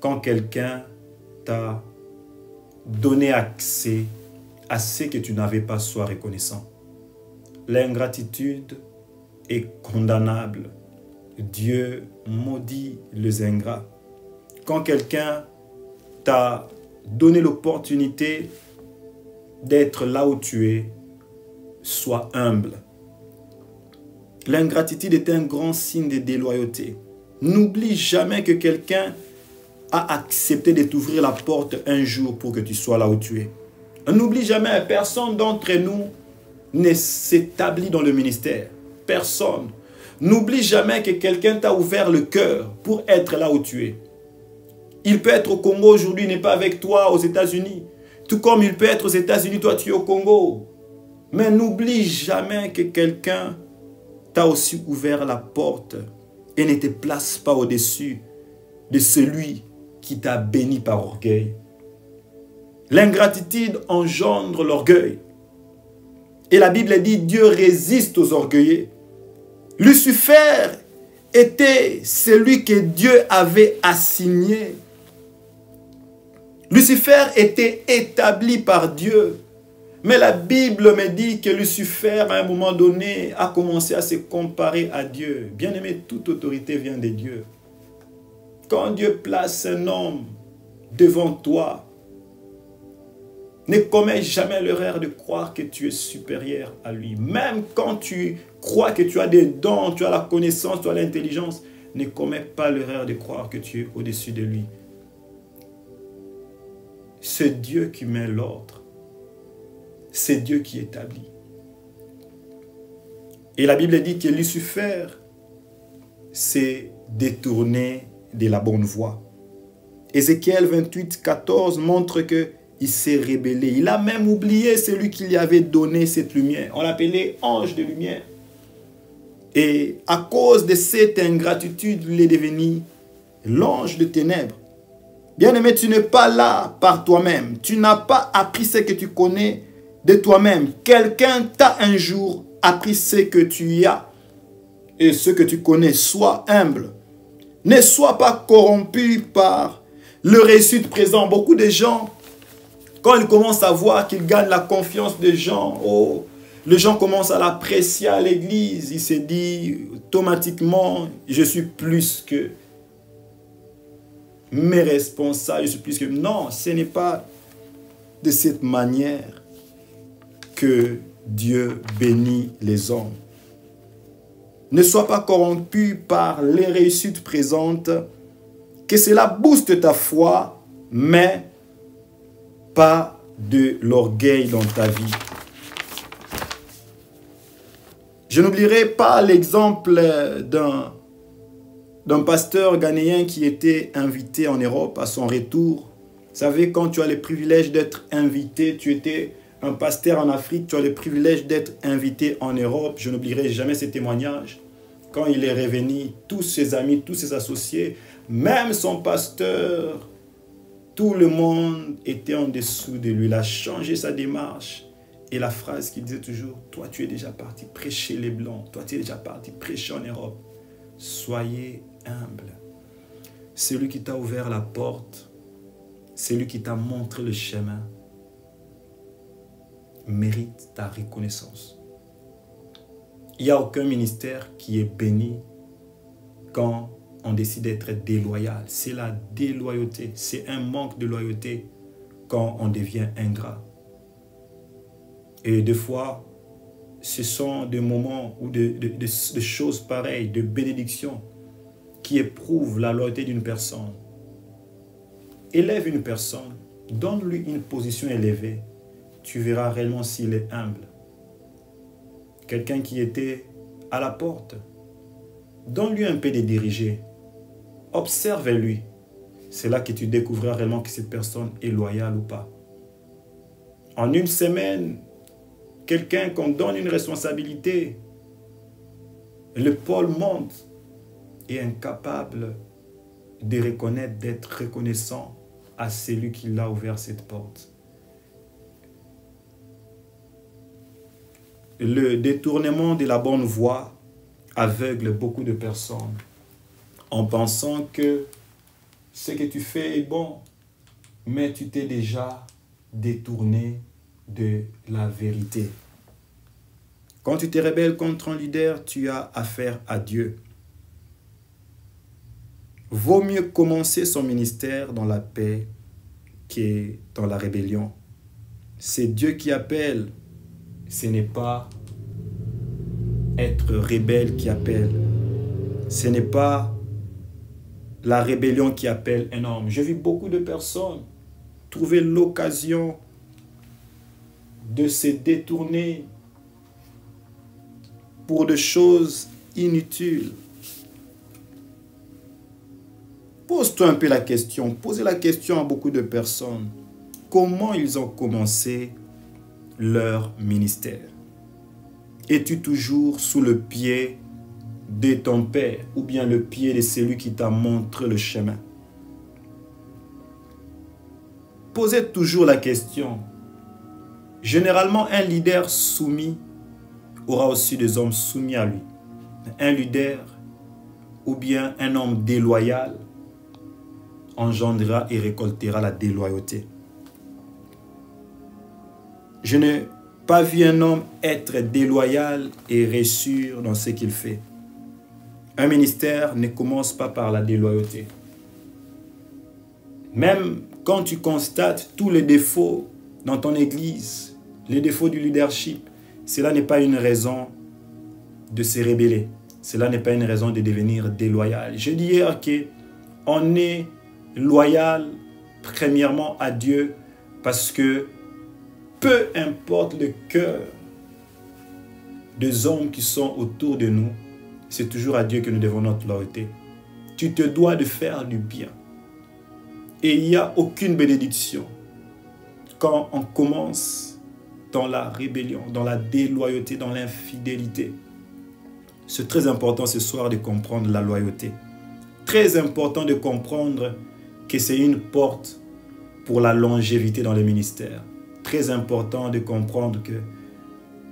quand quelqu'un t'a donné accès à ce que tu n'avais pas, sois reconnaissant. L'ingratitude est condamnable. Dieu maudit les ingrats. Quand quelqu'un t'a donné l'opportunité d'être là où tu es, sois humble. L'ingratitude est un grand signe de déloyauté. N'oublie jamais que quelqu'un a accepté de t'ouvrir la porte un jour pour que tu sois là où tu es. N'oublie jamais, personne d'entre nous ne s'établit dans le ministère. Personne. N'oublie jamais que quelqu'un t'a ouvert le cœur pour être là où tu es. Il peut être au Congo aujourd'hui, il n'est pas avec toi aux États-Unis. Tout comme il peut être aux États-Unis, toi tu es au Congo. Mais n'oublie jamais que quelqu'un t'a aussi ouvert la porte et ne te place pas au-dessus de celui qui t'a béni par orgueil. L'ingratitude engendre l'orgueil. Et la Bible dit, Dieu résiste aux orgueilleux. Lucifer était celui que Dieu avait assigné. Lucifer était établi par Dieu. Mais la Bible me dit que Lucifer, à un moment donné, a commencé à se comparer à Dieu. Bien aimé, toute autorité vient de Dieu. Quand Dieu place un homme devant toi, ne commets jamais l'erreur de croire que tu es supérieur à lui. Même quand tu crois que tu as des dons, tu as la connaissance, tu as l'intelligence, ne commets pas l'erreur de croire que tu es au-dessus de lui. C'est Dieu qui met l'ordre. C'est Dieu qui établit. Et la Bible dit que Lucifer s'est détourné de la bonne voie. Ézéchiel 28, 14 montre qu'il s'est rébellé. Il a même oublié celui qui lui avait donné cette lumière. On l'appelait ange de lumière. Et à cause de cette ingratitude, il est devenu l'ange de ténèbres. Bien-aimé, tu n'es pas là par toi-même. Tu n'as pas appris ce que tu connais de toi-même. Quelqu'un t'a un jour appris ce que tu as et ce que tu connais. Sois humble. Ne sois pas corrompu par le réussite présent. Beaucoup de gens, quand ils commencent à voir qu'ils gagnent la confiance des gens, oh, les gens commencent à l'apprécier à l'église. Il se dit automatiquement, je suis plus que mes responsables, je suis plus que... Non, ce n'est pas de cette manière que Dieu bénit les hommes. Ne sois pas corrompu par les réussites présentes, que cela booste ta foi, mais pas de l'orgueil dans ta vie. Je n'oublierai pas l'exemple d'un pasteur ghanéen qui était invité en Europe à son retour. Vous savez, quand tu as le privilège d'être invité, tu étais un pasteur en Afrique, tu as le privilège d'être invité en Europe. Je n'oublierai jamais ce témoignage. Quand il est revenu, tous ses amis, tous ses associés, même son pasteur, tout le monde était en dessous de lui. Il a changé sa démarche. Et la phrase qu'il disait toujours, toi tu es déjà parti prêcher les Blancs, toi tu es déjà parti prêcher en Europe. Soyez humble. Celui qui t'a ouvert la porte, celui qui t'a montré le chemin, mérite ta reconnaissance. Il n'y a aucun ministère qui est béni quand on décide d'être déloyal. C'est la déloyauté, c'est un manque de loyauté quand on devient ingrat. Et des fois, ce sont des moments ou de choses pareilles, de bénédictions, qui éprouvent la loyauté d'une personne. Élève une personne, donne-lui une position élevée. Tu verras réellement s'il est humble. Quelqu'un qui était à la porte, donne-lui un peu de diriger. Observe-lui. C'est là que tu découvriras réellement que cette personne est loyale ou pas. En une semaine, quelqu'un qu'on donne une responsabilité, le pôle monte, est incapable de reconnaître, d'être reconnaissant à celui qui l'a ouvert cette porte. Le détournement de la bonne voie aveugle beaucoup de personnes en pensant que ce que tu fais est bon, mais tu t'es déjà détourné de la vérité. Quand tu te rebelles contre un leader, tu as affaire à Dieu. Vaut mieux commencer son ministère dans la paix que dans la rébellion. C'est Dieu qui appelle. Ce n'est pas être rebelle qui appelle. Ce n'est pas la rébellion qui appelle un homme. J'ai vu beaucoup de personnes trouver l'occasion de se détourner pour des choses inutiles. Pose-toi un peu la question. Posez la question à beaucoup de personnes. Comment ils ont commencé leur ministère? Es-tu toujours sous le pied de ton père ou bien le pied de celui qui t'a montré le chemin? Posez toujours la question. Généralement, un leader soumis aura aussi des hommes soumis à lui. Un leader ou bien un homme déloyal engendrera et récoltera la déloyauté. Je n'ai pas vu un homme être déloyal et réussir dans ce qu'il fait. Un ministère ne commence pas par la déloyauté. Même quand tu constates tous les défauts dans ton église, les défauts du leadership, cela n'est pas une raison de se rebeller. cela n'est pas une raison de devenir déloyal. Je dis hier qu'on est loyal premièrement à Dieu parce que peu importe le cœur des hommes qui sont autour de nous, c'est toujours à Dieu que nous devons notre loyauté. Tu te dois de faire du bien. Et il n'y a aucune bénédiction quand on commence dans la rébellion, dans la déloyauté, dans l'infidélité. C'est très important ce soir de comprendre la loyauté. Très important de comprendre que c'est une porte pour la longévité dans le ministère. Très important de comprendre que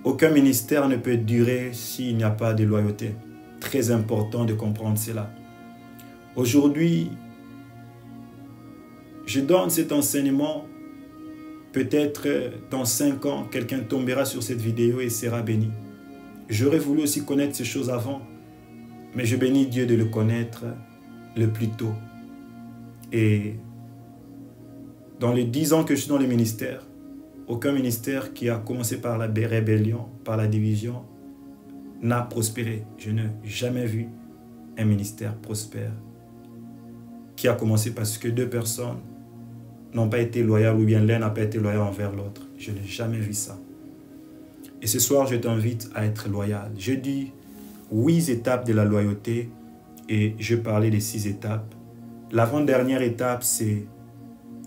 aucun ministère ne peut durer s'il n'y a pas de loyauté. Très important de comprendre cela. Aujourd'hui, je donne cet enseignement. Peut-être dans 5 ans, quelqu'un tombera sur cette vidéo et sera béni. J'aurais voulu aussi connaître ces choses avant, mais je bénis Dieu de le connaître le plus tôt. Et dans les 10 ans que je suis dans le ministère, aucun ministère qui a commencé par la rébellion, par la division, n'a prospéré. Je n'ai jamais vu un ministère prospère qui a commencé parce que 2 personnes n'ont pas été loyales ou bien l'un n'a pas été loyal envers l'autre. Je n'ai jamais vu ça. Et ce soir, je t'invite à être loyal. Je dis 8 étapes de la loyauté et je parlais des 6 étapes. L'avant-dernière étape, c'est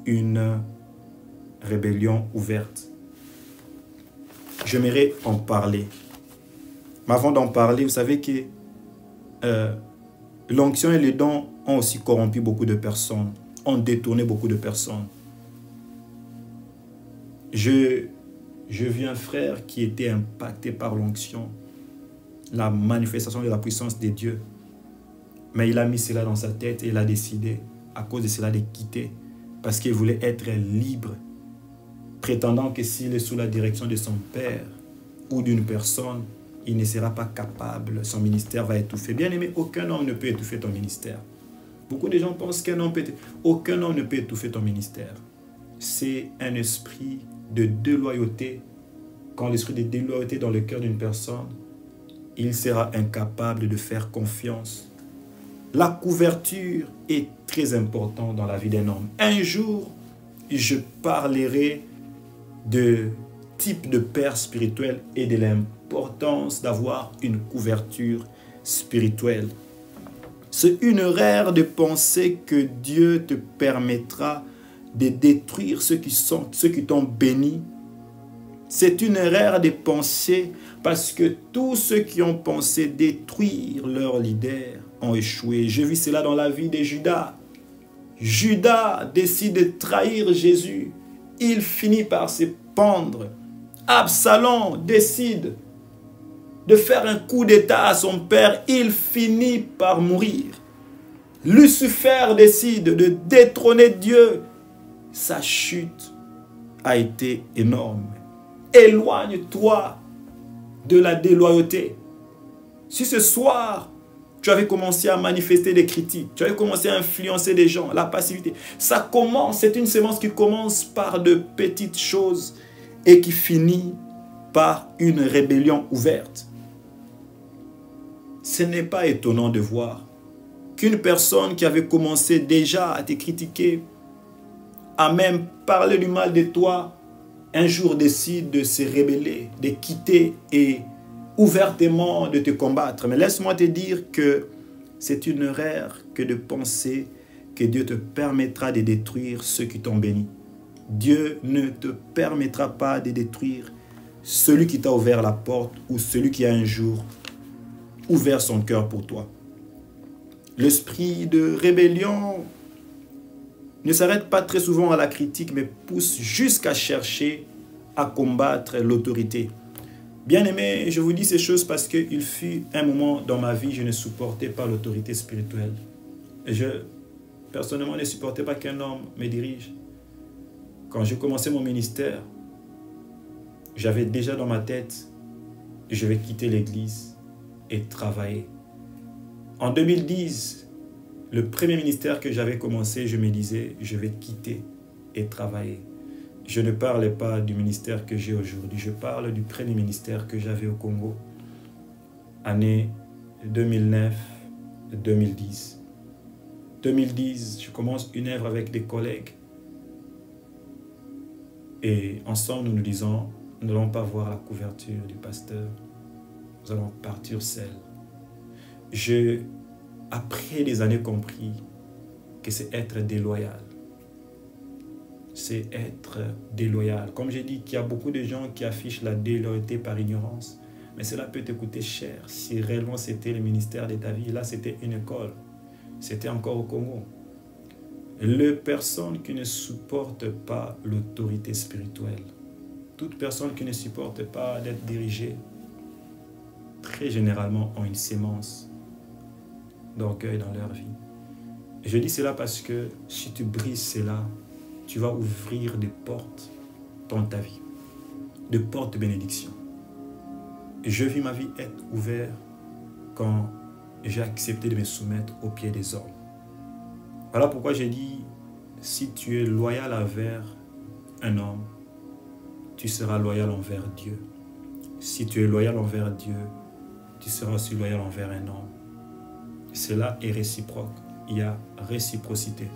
une rébellion ouverte. J'aimerais en parler. Mais avant d'en parler, vous savez que l'onction et les dons ont aussi corrompu beaucoup de personnes, ont détourné beaucoup de personnes. Je vis un frère qui était impacté par l'onction, la manifestation de la puissance de Dieu. Mais il a mis cela dans sa tête et il a décidé, à cause de cela, de quitter. Parce qu'il voulait être libre, prétendant que s'il est sous la direction de son père ou d'une personne, il ne sera pas capable, son ministère va étouffer. Bien aimé, aucun homme ne peut étouffer ton ministère. Beaucoup de gens pensent qu'un homme peut... Aucun homme ne peut étouffer ton ministère. C'est un esprit de déloyauté. Quand l'esprit de déloyauté est dans le cœur d'une personne, il sera incapable de faire confiance. La couverture est très importante dans la vie d'un homme. Un jour, je parlerai de type de père spirituel et de l'importance d'avoir une couverture spirituelle. C'est une erreur de penser que Dieu te permettra de détruire ceux qui t'ont béni. C'est une erreur de penser parce que tous ceux qui ont pensé détruire leur leader ont échoué. J'ai vu cela dans la vie de Judas. Judas décide de trahir Jésus. Il finit par se pendre. Absalom décide de faire un coup d'état à son père. Il finit par mourir. Lucifer décide de détrôner Dieu. Sa chute a été énorme. Éloigne-toi de la déloyauté. Si ce soir, tu avais commencé à manifester des critiques, tu avais commencé à influencer des gens, la passivité, ça commence, c'est une sémence qui commence par de petites choses et qui finit par une rébellion ouverte. Ce n'est pas étonnant de voir qu'une personne qui avait commencé déjà à te critiquer, à même parler du mal de toi, un jour décide de se rebeller, de quitter et ouvertement de te combattre. Mais laisse-moi te dire que c'est une erreur que de penser que Dieu te permettra de détruire ceux qui t'ont béni. Dieu ne te permettra pas de détruire celui qui t'a ouvert la porte ou celui qui a un jour ouvert son cœur pour toi. L'esprit de rébellion ne s'arrête pas très souvent à la critique, mais pousse jusqu'à chercher à combattre l'autorité. Bien aimé, je vous dis ces choses parce qu'il fut un moment dans ma vie, je ne supportais pas l'autorité spirituelle. Et personnellement, ne supportais pas qu'un homme me dirige. Quand j'ai commencé mon ministère, j'avais déjà dans ma tête, je vais quitter l'église et travailler. En 2010, le premier ministère que j'avais commencé, je me disais, je vais quitter et travailler. Je ne parle pas du ministère que j'ai aujourd'hui, je parle du premier ministère que j'avais au Congo. Année 2009-2010. 2010, je commence une œuvre avec des collègues. Et ensemble, nous nous disons, nous n'allons pas voir la couverture du pasteur. Nous allons partir seuls. J'ai, après des années, compris que c'est être déloyal. C'est être déloyal. Comme j'ai dit, qu'il y a beaucoup de gens qui affichent la déloyauté par ignorance. Mais cela peut te coûter cher si réellement c'était le ministère de ta vie. Là, c'était une école. C'était encore au Congo. Les personnes qui ne supportent pas l'autorité spirituelle, toute personne qui ne supporte pas d'être dirigée, très généralement ont une sémence d'orgueil dans leur vie. Je dis cela parce que si tu brises cela, tu vas ouvrir des portes dans ta vie, des portes de bénédiction. Je vis ma vie être ouverte quand j'ai accepté de me soumettre aux pieds des hommes. Voilà pourquoi j'ai dit, si tu es loyal envers un homme, tu seras loyal envers Dieu. Si tu es loyal envers Dieu, tu seras aussi loyal envers un homme. Cela est réciproque. Il y a réciprocité.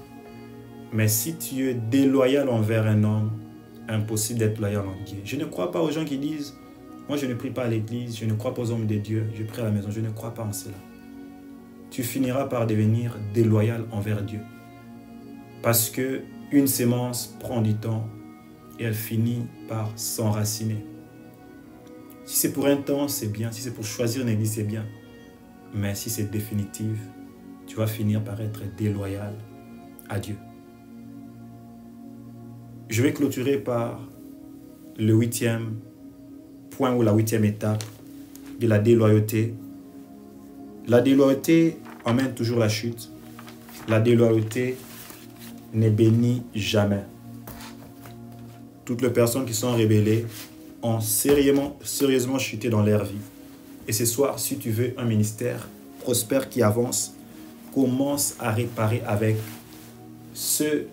Mais si tu es déloyal envers un homme, impossible d'être loyal en Dieu. Je ne crois pas aux gens qui disent, moi je ne prie pas à l'église, je ne crois pas aux hommes de Dieu, je prie à la maison. Je ne crois pas en cela. Tu finiras par devenir déloyal envers Dieu. Parce que une sémence prend du temps et elle finit par s'enraciner. Si c'est pour un temps, c'est bien. Si c'est pour choisir une église, c'est bien. Mais si c'est définitif, tu vas finir par être déloyal à Dieu. Je vais clôturer par le 8e point ou la 8e étape de la déloyauté. La déloyauté emmène toujours la chute. La déloyauté ne bénit jamais. Toutes les personnes qui sont rébellées ont sérieusement chuté dans leur vie. Et ce soir, si tu veux un ministère prospère qui avance, commence à réparer avec ceux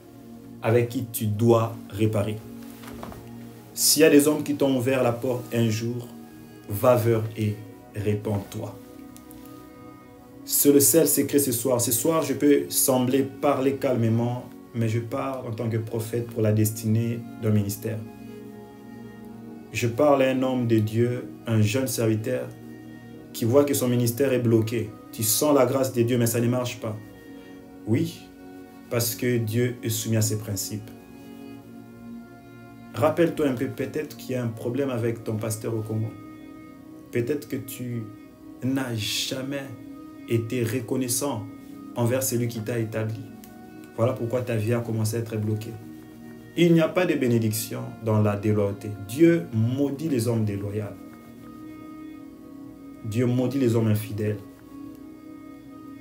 avec qui tu dois réparer. S'il y a des hommes qui t'ont ouvert la porte un jour, va vers eux et répands-toi. C'est le seul secret ce soir. Ce soir, je peux sembler parler calmement, mais je parle en tant que prophète pour la destinée d'un ministère. Je parle à un homme de Dieu, un jeune serviteur, qui voit que son ministère est bloqué. Tu sens la grâce de Dieu, mais ça ne marche pas. Oui, parce que Dieu est soumis à ses principes. Rappelle-toi un peu, peut-être qu'il y a un problème avec ton pasteur au Congo. Peut-être que tu n'as jamais été reconnaissant envers celui qui t'a établi. Voilà pourquoi ta vie a commencé à être bloquée. Il n'y a pas de bénédiction dans la déloyauté. Dieu maudit les hommes déloyaux. Dieu maudit les hommes infidèles.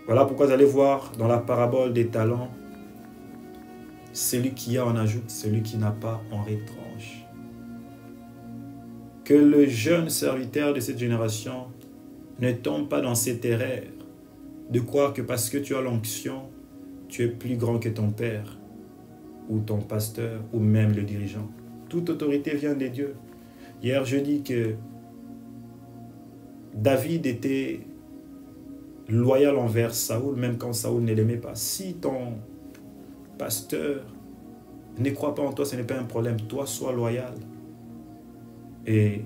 Voilà pourquoi vous allez voir dans la parabole des talents, celui qui a en ajoute, celui qui n'a pas en retranche. Que le jeune serviteur de cette génération ne tombe pas dans cette erreur de croire que parce que tu as l'onction, tu es plus grand que ton père ou ton pasteur ou même le dirigeant. Toute autorité vient de Dieu. Hier, je dis que David était loyal envers Saoul, même quand Saoul ne l'aimait pas. Si ton pasteur ne croit pas en toi, ce n'est pas un problème. Toi, sois loyal. Et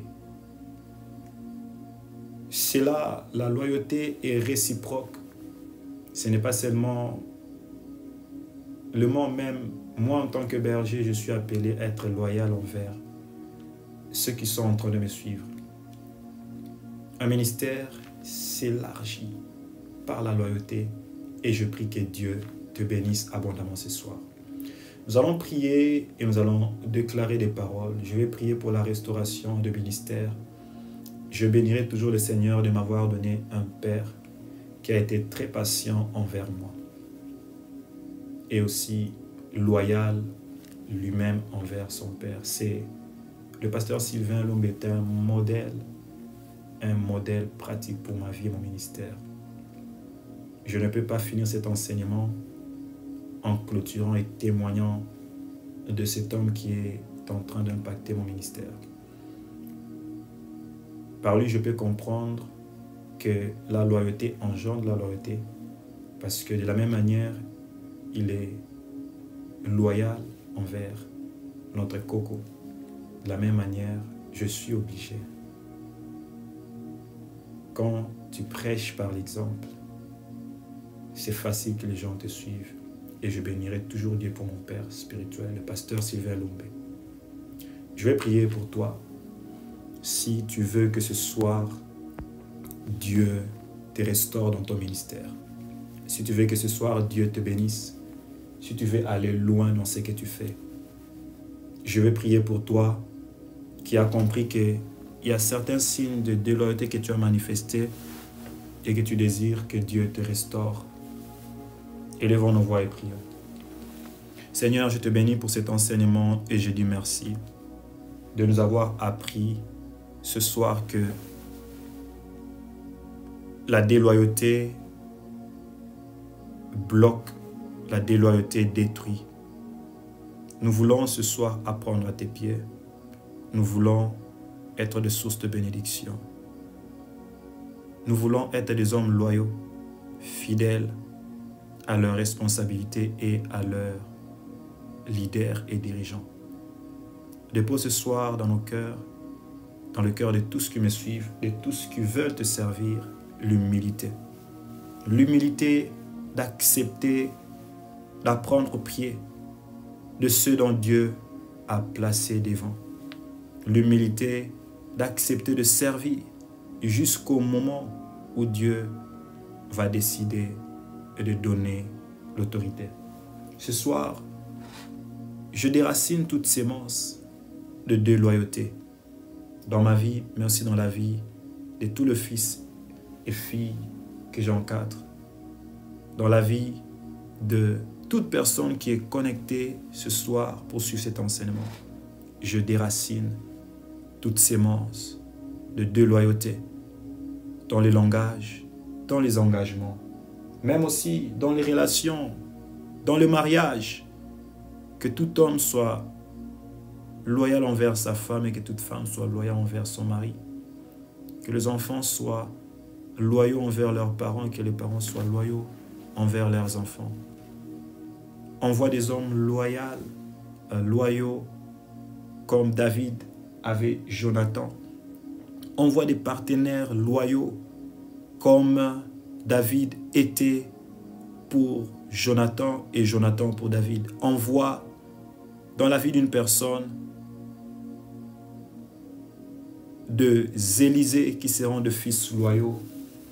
c'est là, la loyauté est réciproque. Ce n'est pas seulement le mot même. Moi, en tant que berger, je suis appelé à être loyal envers ceux qui sont en train de me suivre. Un ministère s'élargit par la loyauté et je prie que Dieu te bénisse abondamment ce soir. Nous allons prier et nous allons déclarer des paroles. Je vais prier pour la restauration de ministère. Je bénirai toujours le Seigneur de m'avoir donné un Père qui a été très patient envers moi et aussi loyal lui-même envers son Père. C'est le pasteur Sylvain Lumbe est un modèle pratique pour ma vie et mon ministère. Je ne peux pas finir cet enseignement en clôturant et témoignant de cet homme qui est en train d'impacter mon ministère. Par lui, je peux comprendre que la loyauté engendre la loyauté, parce que de la même manière, il est loyal envers notre coco. De la même manière, je suis obligé. Quand tu prêches par l'exemple, c'est facile que les gens te suivent. Et je bénirai toujours Dieu pour mon Père spirituel, le pasteur Sylvain Lumbé. Je vais prier pour toi. Si tu veux que ce soir, Dieu te restaure dans ton ministère. Si tu veux que ce soir, Dieu te bénisse. Si tu veux aller loin dans ce que tu fais. Je vais prier pour toi qui as compris qu'il y a certains signes de déloyauté que tu as manifestés et que tu désires que Dieu te restaure. Élevons nos voix et prions. Seigneur, je te bénis pour cet enseignement et je dis merci de nous avoir appris ce soir que la déloyauté bloque, la déloyauté détruit. Nous voulons ce soir apprendre à tes pieds. Nous voulons être des sources de bénédiction. Nous voulons être des hommes loyaux, fidèles à leurs responsabilités et à leurs leaders et dirigeants. Dépose ce soir dans nos cœurs, dans le cœur de tous ceux qui me suivent, de tous ceux qui veulent te servir, l'humilité. L'humilité d'accepter, d'apprendre au pied de ceux dont Dieu a placé devant. L'humilité d'accepter de servir jusqu'au moment où Dieu va décider de donner l'autorité. Ce soir, je déracine toute sémence de déloyauté dans ma vie, mais aussi dans la vie de tous les fils et filles que j'encadre, dans la vie de toute personne qui est connectée ce soir pour suivre cet enseignement. Je déracine toute sémence de déloyauté dans les langages, dans les engagements, même aussi dans les relations, dans le mariage. Que tout homme soit loyal envers sa femme et que toute femme soit loyale envers son mari. Que les enfants soient loyaux envers leurs parents et que les parents soient loyaux envers leurs enfants. Envoie des hommes loyaux comme David avait Jonathan. Envoie des partenaires loyaux comme David était pour Jonathan et Jonathan pour David. Envoie dans la vie d'une personne de Élisée qui seront de fils loyaux,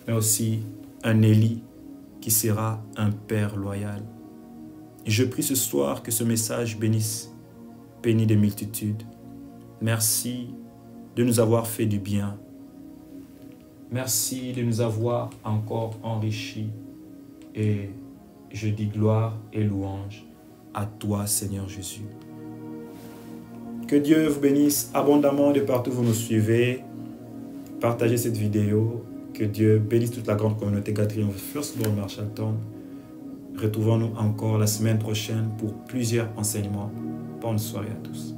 mais aussi un Élie qui sera un père loyal. Et je prie ce soir que ce message bénisse des multitudes. Merci de nous avoir fait du bien. Merci de nous avoir encore enrichis. Et je dis gloire et louange à toi, Seigneur Jésus. Que Dieu vous bénisse abondamment de partout où vous nous suivez. Partagez cette vidéo. Que Dieu bénisse toute la grande communauté Gathering Firstborn Marshalltown. Retrouvons-nous encore la semaine prochaine pour plusieurs enseignements. Bonne soirée à tous.